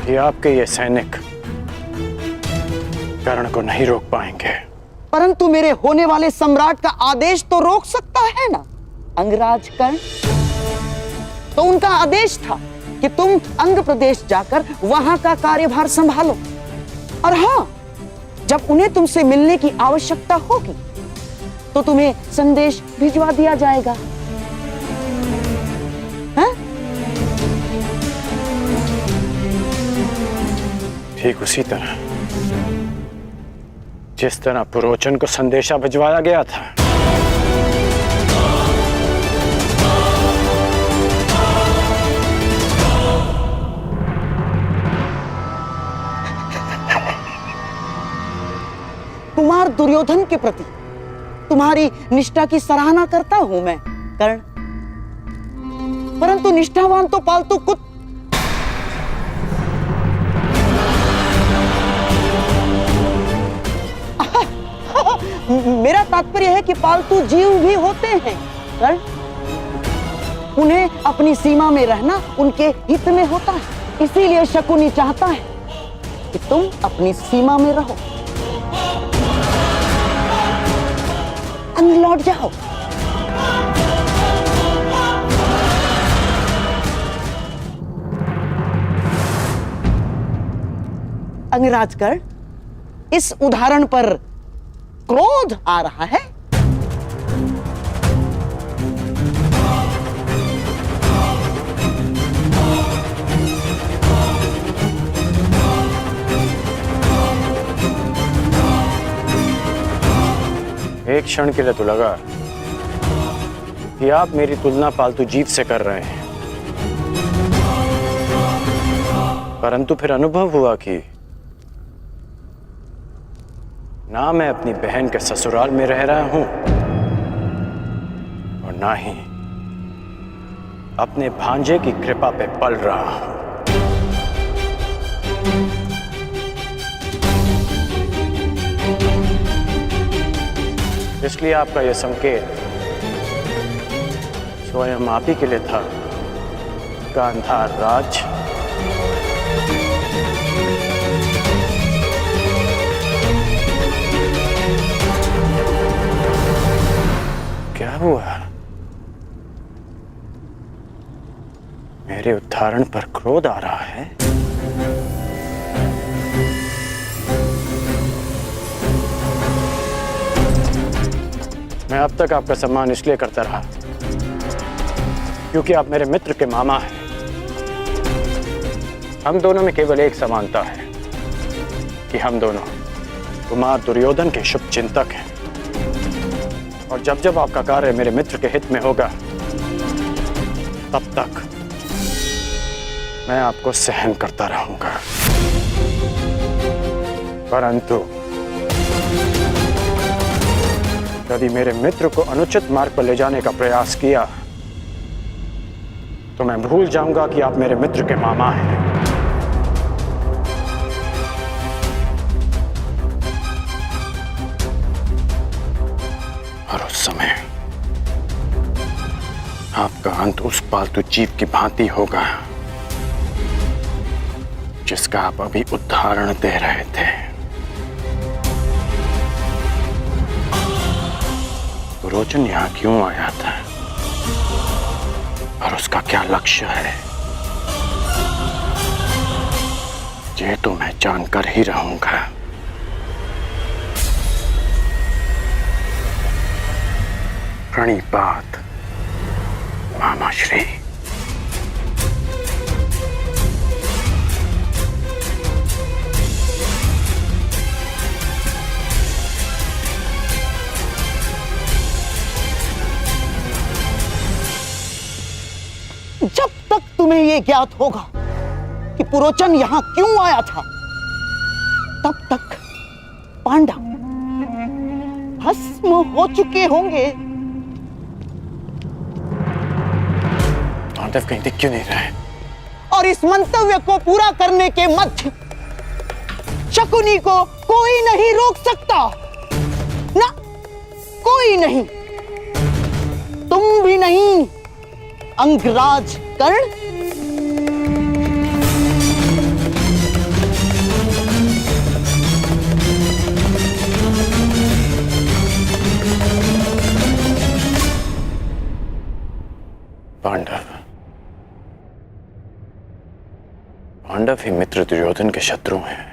कि आपके ये सैनिक कर्ण को नहीं रोक पाएंगे। परंतु मेरे होने वाले सम्राट का आदेश तो रोक सकता है ना अंगराज कर्ण। तो उनका आदेश था कि तुम अंग प्रदेश जाकर वहां का कार्यभार संभालो। और हां, जब उन्हें तुमसे मिलने की आवश्यकता होगी तो तुम्हें संदेश भिजवा दिया जाएगा। हाँ? ठीक उसी तरह जिस तरह पुरोचन को संदेशा भिजवाया गया था। कुमार दुर्योधन के प्रति तुम्हारी निष्ठा की सराहना करता हूं मैं कर्ण, परंतु निष्ठावान तो पालतू कुत्ते। मेरा तात्पर्य है कि पालतू जीव भी होते हैं कर्ण। उन्हें अपनी सीमा में रहना उनके हित में होता है। इसीलिए शकुनी चाहता है कि तुम अपनी सीमा में रहो। अंग लौट जाओ। अंगराज कर्ण, इस उदाहरण पर क्रोध आ रहा है। एक क्षण के लिए तो लगा कि आप मेरी तुलना पालतू जीव से कर रहे हैं, परंतु फिर अनुभव हुआ कि ना मैं अपनी बहन के ससुराल में रह रहा हूं और ना ही अपने भांजे की कृपा पे पल रहा हूं। इसलिए आपका यह संकेत स्वयं आप ही के लिए था, गांधार राज। क्या हुआ? मेरे उद्धारण पर क्रोध आ रहा है? मैं अब तक आपका सम्मान इसलिए करता रहा क्योंकि आप मेरे मित्र के मामा हैं। हम दोनों में केवल एक समानता है कि हम दोनों कुमार दुर्योधन के शुभ चिंतक हैं, और जब जब आपका कार्य मेरे मित्र के हित में होगा तब तक मैं आपको सहन करता रहूंगा। परंतु यदि मेरे मित्र को अनुचित मार्ग पर ले जाने का प्रयास किया तो मैं भूल जाऊंगा कि आप मेरे मित्र के मामा हैं। और उस समय आपका अंत उस पालतू जीव की भांति होगा जिसका आप अभी उदाहरण दे रहे थे। पुरोचन यहां क्यों आया था और उसका क्या लक्ष्य है, ये तो मैं जानकर ही रहूंगा। प्रणिपात मामाश्री। जब तक तुम्हें यह ज्ञात होगा कि पुरोचन यहां क्यों आया था, तब तक पांडव भस्म हो चुके होंगे। पांडव कहीं दिख क्यों नहीं रहे? और इस मंतव्य को पूरा करने के मध्य शकुनी को कोई नहीं रोक सकता, ना कोई नहीं, तुम भी नहीं अंगराज कर्ण। पांडव ही मित्र दुर्योधन के शत्रु हैं।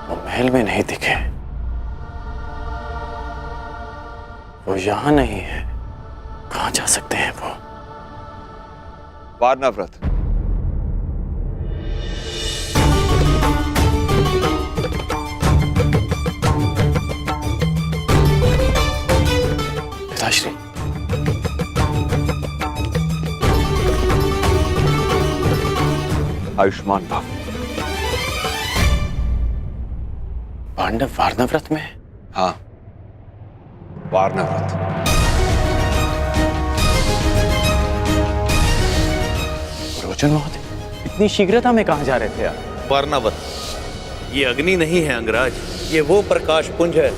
वो महल में नहीं दिखे, वो यहां नहीं है, कहां जा सकते हैं वो? वारनाव्रत। पिताश्री, आयुष्मान भव। पांडव वारनाव्रत में? हाँ, वारनाव्रत। पुरोचन महोदय, इतनी शीघ्रता में कहां जा रहे थे आप? वारनावत, ये अग्नि नहीं है अंगराज, ये वो प्रकाश पुंज है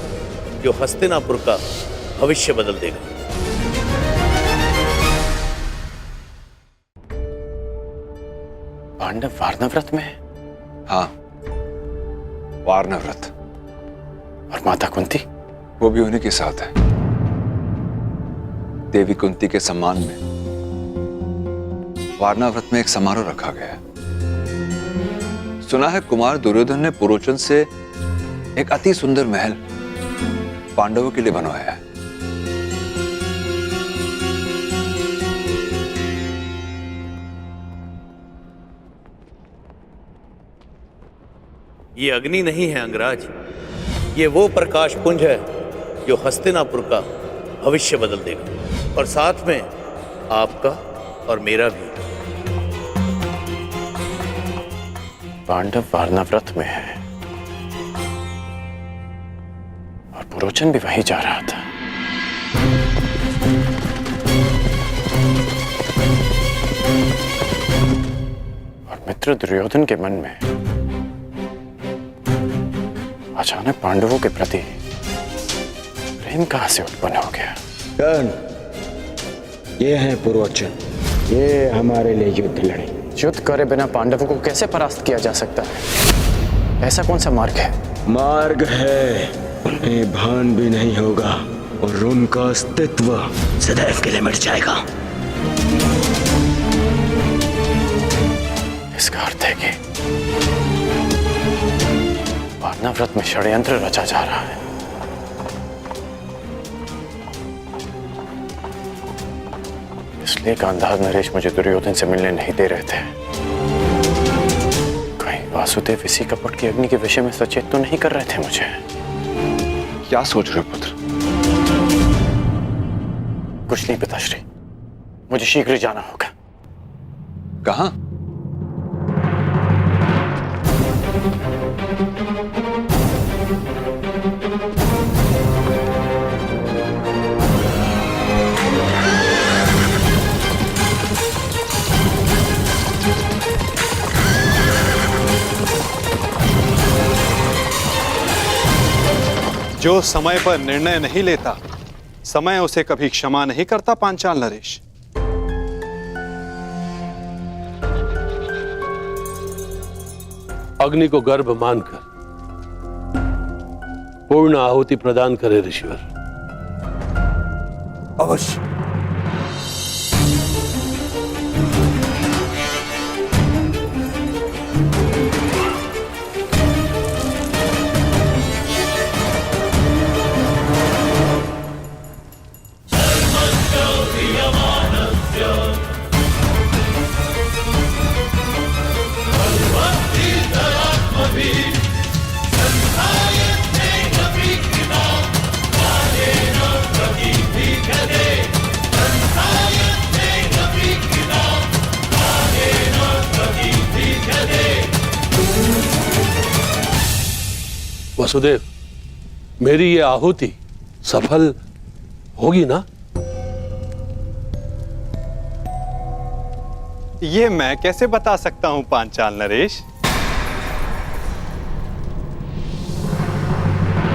जो हस्तिनापुर का भविष्य बदल देगा। पांडव वारनाव्रत में? हाँ, वारनाव्रत। और माता कुंती? वो भी उन्हीं के साथ है। देवी कुंती के सम्मान में वारनाव्रत में एक समारोह रखा गया है। सुना है कुमार दुर्योधन ने पुरोचन से एक अति सुंदर महल पांडवों के लिए बनवाया है। ये अग्नि नहीं है अंगराज, ये वो प्रकाश पुंज है जो हस्तिनापुर का भविष्य बदल देगा, और साथ में आपका और मेरा भी। पांडव वारनाव्रत में है और पुरोचन भी वहीं जा रहा था। और मित्र दुर्योधन के मन में अचानक पांडवों के प्रति प्रेम कहां से उत्पन्न हो गया? कर्ण, ये हैं पुरोचन, ये हमारे लिए युद्ध लड़े। युद्ध करे बिना पांडवों को कैसे परास्त किया जा सकता है? ऐसा कौन सा मार्ग है? मार्ग है, उन्हें भान भी नहीं होगा और उनका अस्तित्व सदैव के लिए मिट जाएगा। इसका अर्थ है कि वारनाव्रत में षड्यंत्र रचा जा रहा है। इसलिए गांधार नरेश मुझे दुर्योधन से मिलने नहीं दे रहे थे। कहीं वासुदेव इसी कपट की अग्नि के विषय में सचेत तो नहीं कर रहे थे मुझे? क्या सोच रहे हो पुत्र? कुछ नहीं पिताश्री, मुझे शीघ्र ही जाना होगा। कहां? जो समय पर निर्णय नहीं लेता, समय उसे कभी क्षमा नहीं करता पांचाल नरेश। अग्नि को गर्भ मानकर पूर्ण आहुति प्रदान करे ऋषिवर। अवश्य। वसुदेव, मेरी ये आहुति सफल होगी ना? ये मैं कैसे बता सकता हूं पांचाल नरेश?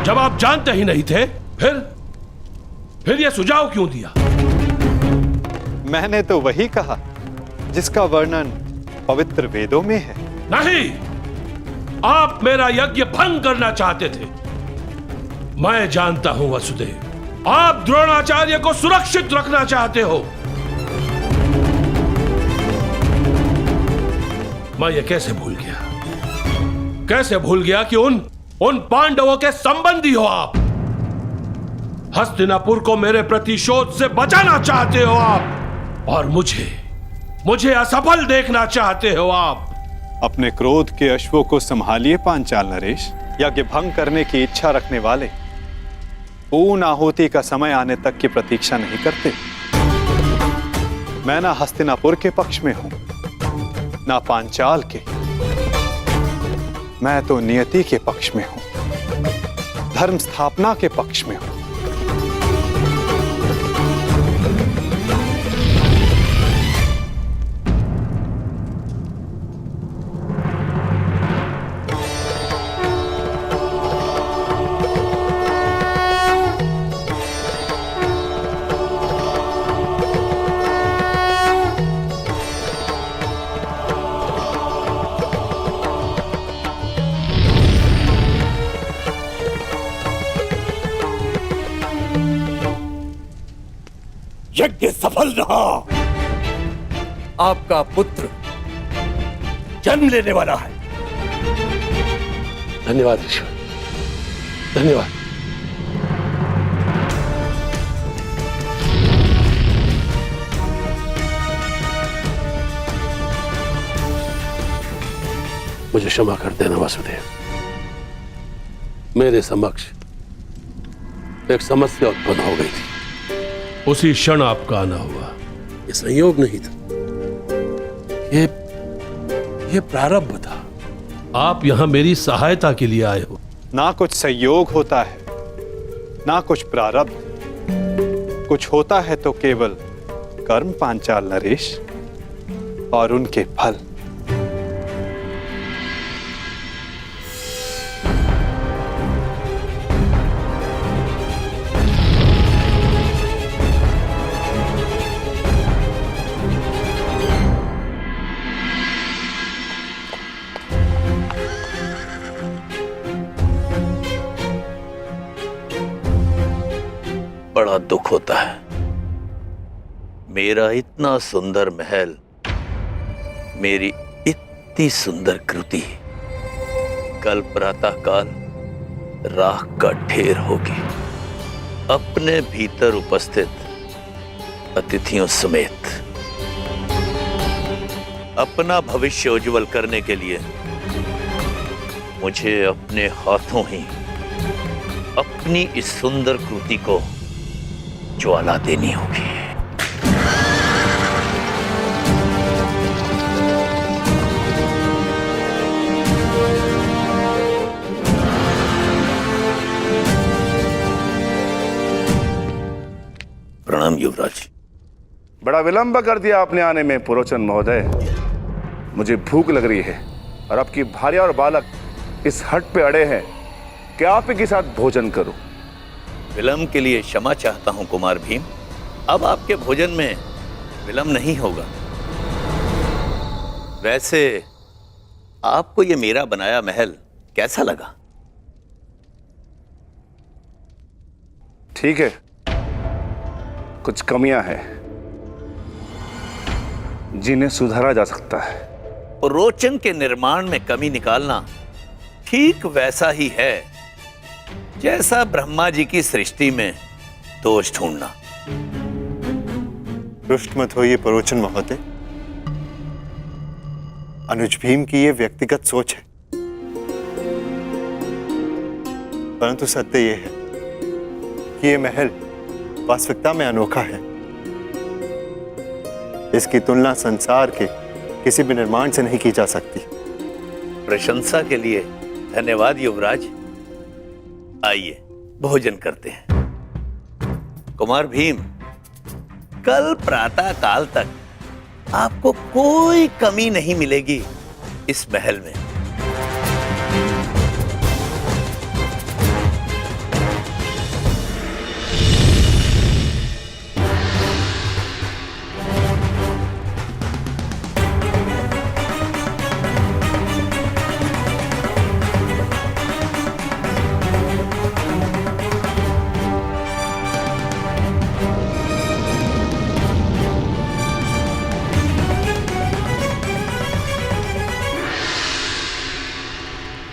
जब आप जानते ही नहीं थे, फिर ये सुझाव क्यों दिया? मैंने तो वही कहा जिसका वर्णन पवित्र वेदों में है। नहीं, आप मेरा यज्ञ भंग करना चाहते थे। मैं जानता हूं वसुदेव, आप द्रोणाचार्य को सुरक्षित रखना चाहते हो। मैं ये कैसे भूल गया कि उन पांडवों के संबंधी हो आप। हस्तिनापुर को मेरे प्रतिशोध से बचाना चाहते हो आप, और मुझे असफल देखना चाहते हो आप। अपने क्रोध के अश्वों को संभालिए पांचाल नरेश। यज्ञ भंग करने की इच्छा रखने वाले पूर्ण आहुति का समय आने तक की प्रतीक्षा नहीं करते। मैं ना हस्तिनापुर के पक्ष में हूं, ना पांचाल के। मैं तो नियति के पक्ष में हूं, धर्म स्थापना के पक्ष में हूं। यज्ञ सफल रहा। आपका पुत्र जन्म लेने वाला है। धन्यवाद ईश्वर, धन्यवाद। मुझे क्षमा कर देना वासुदेव। मेरे समक्ष एक समस्या उत्पन्न हो गई थी। उसी क्षण आपका आना हुआ। ये संयोग नहीं था, ये प्रारब्ध था। आप यहां मेरी सहायता के लिए आए हो। ना कुछ संयोग होता है, ना कुछ प्रारब्ध। कुछ होता है तो केवल कर्म पांचाल नरेश, और उनके फल। बड़ा दुख होता है, मेरा इतना सुंदर महल, मेरी इतनी सुंदर कृति कल प्रातःकाल राख का ढेर होगी, अपने भीतर उपस्थित अतिथियों समेत। अपना भविष्य उज्जवल करने के लिए मुझे अपने हाथों ही अपनी इस सुंदर कृति को ज्वाला देनी होगी। प्रणाम युवराज। बड़ा विलंब कर दिया आपने आने में पुरोचन महोदय। मुझे भूख लग रही है और आपकी भार्या और बालक इस हट पे अड़े हैं कि आप ही के साथ भोजन करूं। विलंब के लिए क्षमा चाहता हूं कुमार भीम, अब आपके भोजन में विलंब नहीं होगा। वैसे आपको ये मेरा बनाया महल कैसा लगा? ठीक है, कुछ कमियां हैं जिन्हें सुधारा जा सकता है। रोचन के निर्माण में कमी निकालना ठीक वैसा ही है जैसा ब्रह्मा जी की सृष्टि में दोष ढूंढना। रुष्ट मत होइए पुरोचन महोदय, अनुज भीम की यह व्यक्तिगत सोच है, परंतु सत्य यह है कि यह महल वास्तविकता में अनोखा है। इसकी तुलना संसार के किसी भी निर्माण से नहीं की जा सकती। प्रशंसा के लिए धन्यवाद युवराज। आइए भोजन करते हैं। कुमार भीम, कल प्रातः काल तक आपको कोई कमी नहीं मिलेगी इस महल में।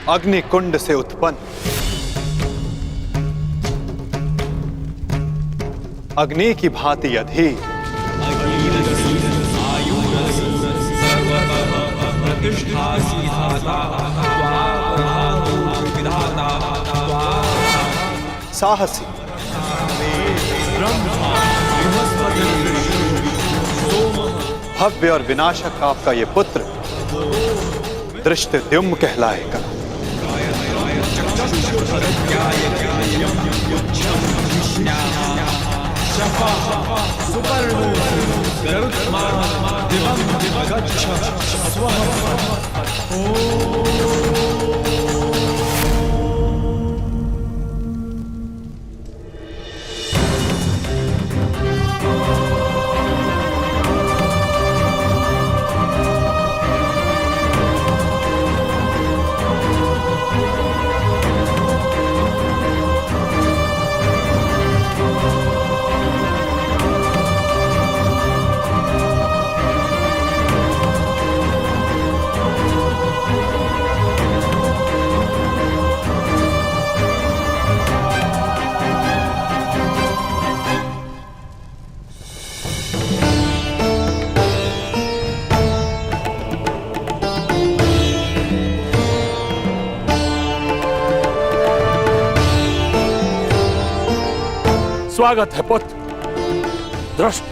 अग्नि कुंड से उत्पन्न अग्नि की भांति अधीर, साहसी, भव्य और विनाशक आपका ये पुत्र धृष्टद्युम्न कहलाएगा। स्वागत है पुत्र। दृष्ट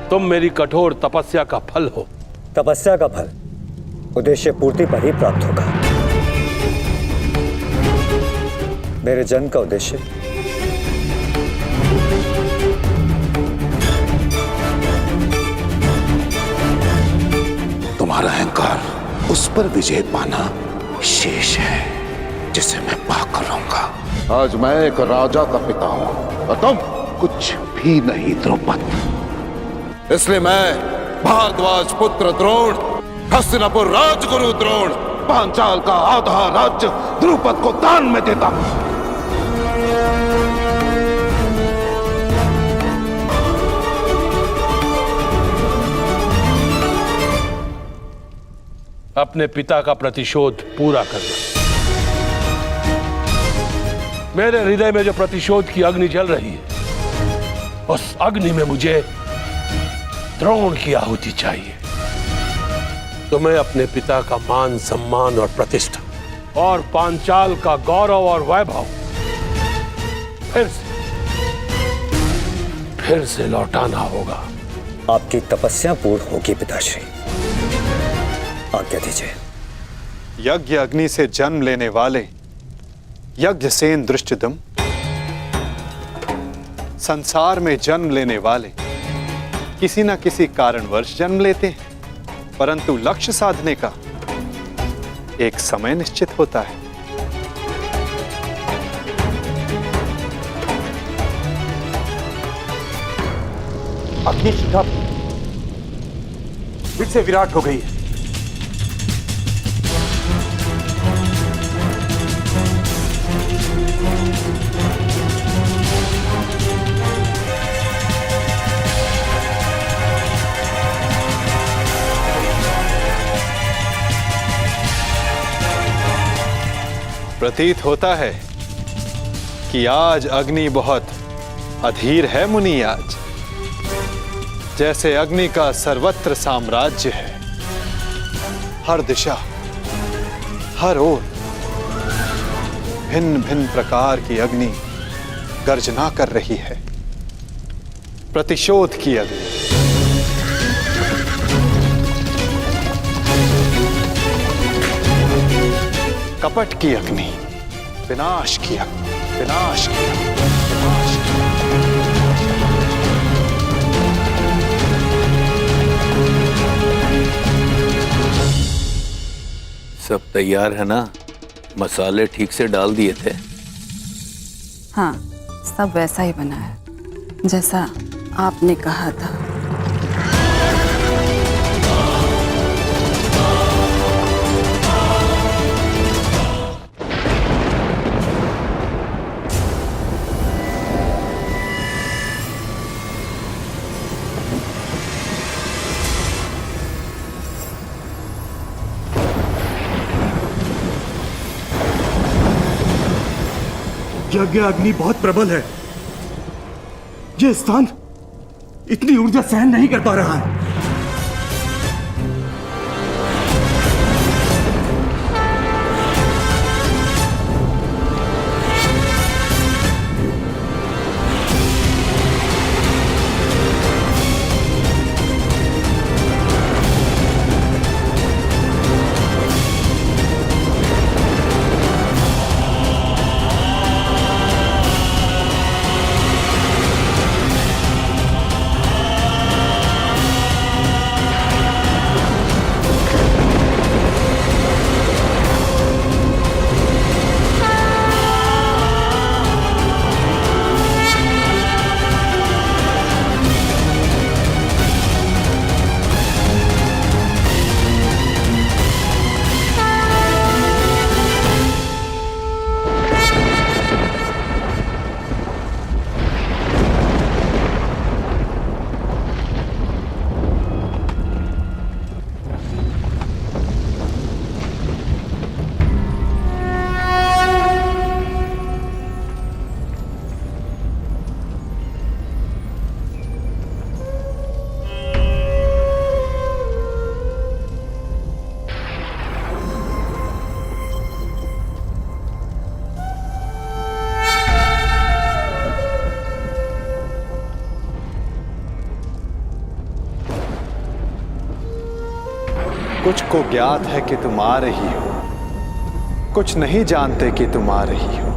तुम मेरी कठोर तपस्या का फल हो। तपस्या का फल उद्देश्य पूर्ति पर ही प्राप्त होगा। मेरे जन्म का उद्देश्य तुम्हारा अहंकार, उस पर विजय पाना शेष है जिसे मैं पाकर रहूंगा। आज मैं एक राजा का पिता हूं और तुम कुछ भी नहीं द्रौपद। इसलिए मैं भारद्वाज पुत्र द्रोण, हस्तिनापुर राजगुरु द्रोण, पांचाल का आधा राज्य द्रुपद को दान में देता हूं। अपने पिता का प्रतिशोध पूरा करना। मेरे हृदय में जो प्रतिशोध की अग्नि जल रही है, उस अग्नि में मुझे द्रोण की आहुति चाहिए। तुम्हें अपने पिता का मान सम्मान और प्रतिष्ठा और पांचाल का गौरव और वैभव फिर से लौटाना होगा। आपकी तपस्या पूर्ण होगी पिताश्री, आज्ञा दीजिए। यज्ञ अग्नि से जन्म लेने वाले यज्ञसेन दृष्टद्युम्न, संसार में जन्म लेने वाले किसी न किसी कारणवश जन्म लेते हैं, परंतु लक्ष्य साधने का एक समय निश्चित होता है। अग्निशिखा फिर से विराट हो गई है। प्रतीत होता है कि आज अग्नि बहुत अधीर है मुनि। आज जैसे अग्नि का सर्वत्र साम्राज्य है, हर दिशा हर ओर भिन्न भिन्न प्रकार की अग्नि गर्जना कर रही है। प्रतिशोध की अग्नि। कपट की अग्नि, विनाश की अग्नि, विनाश की अग्नि, विनाश की सब तैयार है ना? मसाले ठीक से डाल दिए थे? हाँ, सब वैसा ही बना है जैसा आपने कहा था। यज्ञ अग्नि बहुत प्रबल है। यह स्थान इतनी ऊर्जा सहन नहीं कर पा रहा है। कुछ को ज्ञात है कि तुम आ रही हो, कुछ नहीं जानते कि तुम आ रही हो।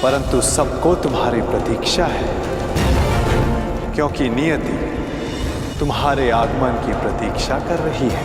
परंतु सबको तुम्हारी प्रतीक्षा है, क्योंकि नियति तुम्हारे आगमन की प्रतीक्षा कर रही है।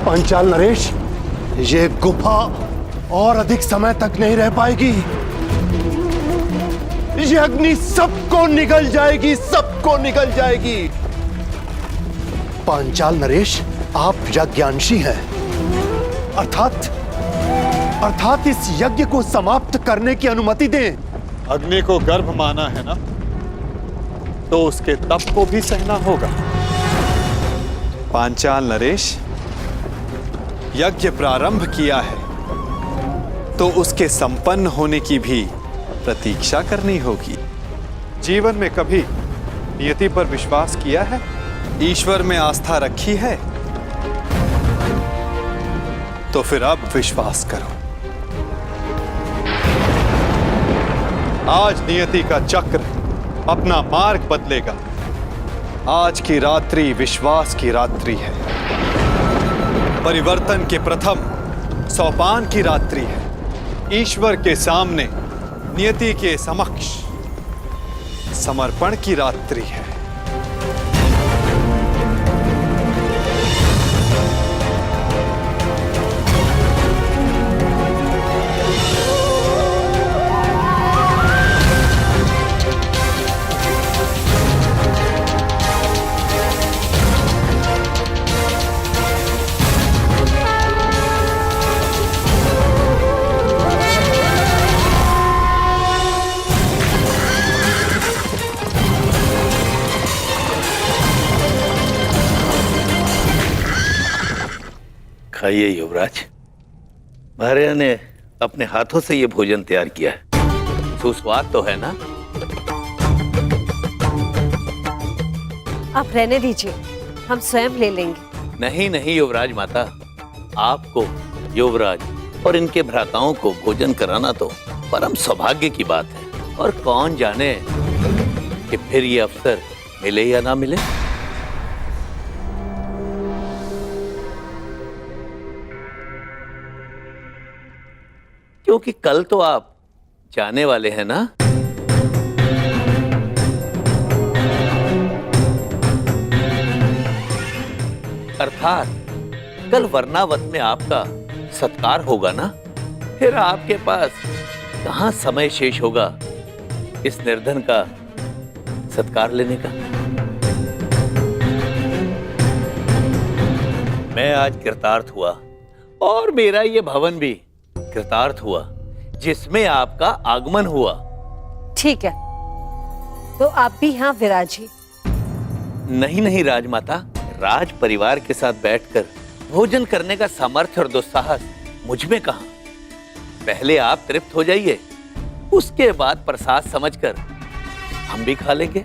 पांचाल नरेश, ये गुफा और अधिक समय तक नहीं रह पाएगी। ये अग्नि सबको निगल जाएगी, सबको निगल जाएगी। पांचाल नरेश, आप यज्ञांशी हैं, अर्थात इस यज्ञ को समाप्त करने की अनुमति दें। अग्नि को गर्भ माना है ना, तो उसके तप को भी सहना होगा। पांचाल नरेश, यज्ञ प्रारंभ किया है तो उसके संपन्न होने की भी प्रतीक्षा करनी होगी। जीवन में कभी नियति पर विश्वास किया है? ईश्वर में आस्था रखी है? तो फिर अब विश्वास करो। आज नियति का चक्र अपना मार्ग बदलेगा। आज की रात्रि विश्वास की रात्रि है। परिवर्तन के प्रथम सोपान की रात्रि है। ईश्वर के सामने नियति के समक्ष समर्पण की रात्रि है। खाइए युवराज, महाराजा ने अपने हाथों से ये भोजन तैयार किया है। सुस्वाद तो है ना? आप रहने दीजिए, हम स्वयं ले लेंगे। नहीं नहीं युवराज माता, आपको, युवराज और इनके भ्राताओं को भोजन कराना तो परम सौभाग्य की बात है। और कौन जाने कि फिर ये अवसर मिले या ना मिले। क्योंकि कल तो आप जाने वाले हैं ना? अर्थात कल वर्णावत में आपका सत्कार होगा ना? फिर आपके पास कहां समय शेष होगा इस निर्धन का सत्कार लेने का। मैं आज कृतार्थ हुआ और मेरा ये भवन भी कृतार्थ हुआ जिसमें आपका आगमन हुआ। ठीक है, तो आप भी यहाँ विराजिए। नहीं नहीं राजमाता, राज परिवार के साथ बैठकर भोजन करने का सामर्थ्य और दुस्साहस मुझ में कहां। पहले आप तृप्त हो जाइए, उसके बाद प्रसाद समझकर हम भी खा लेंगे।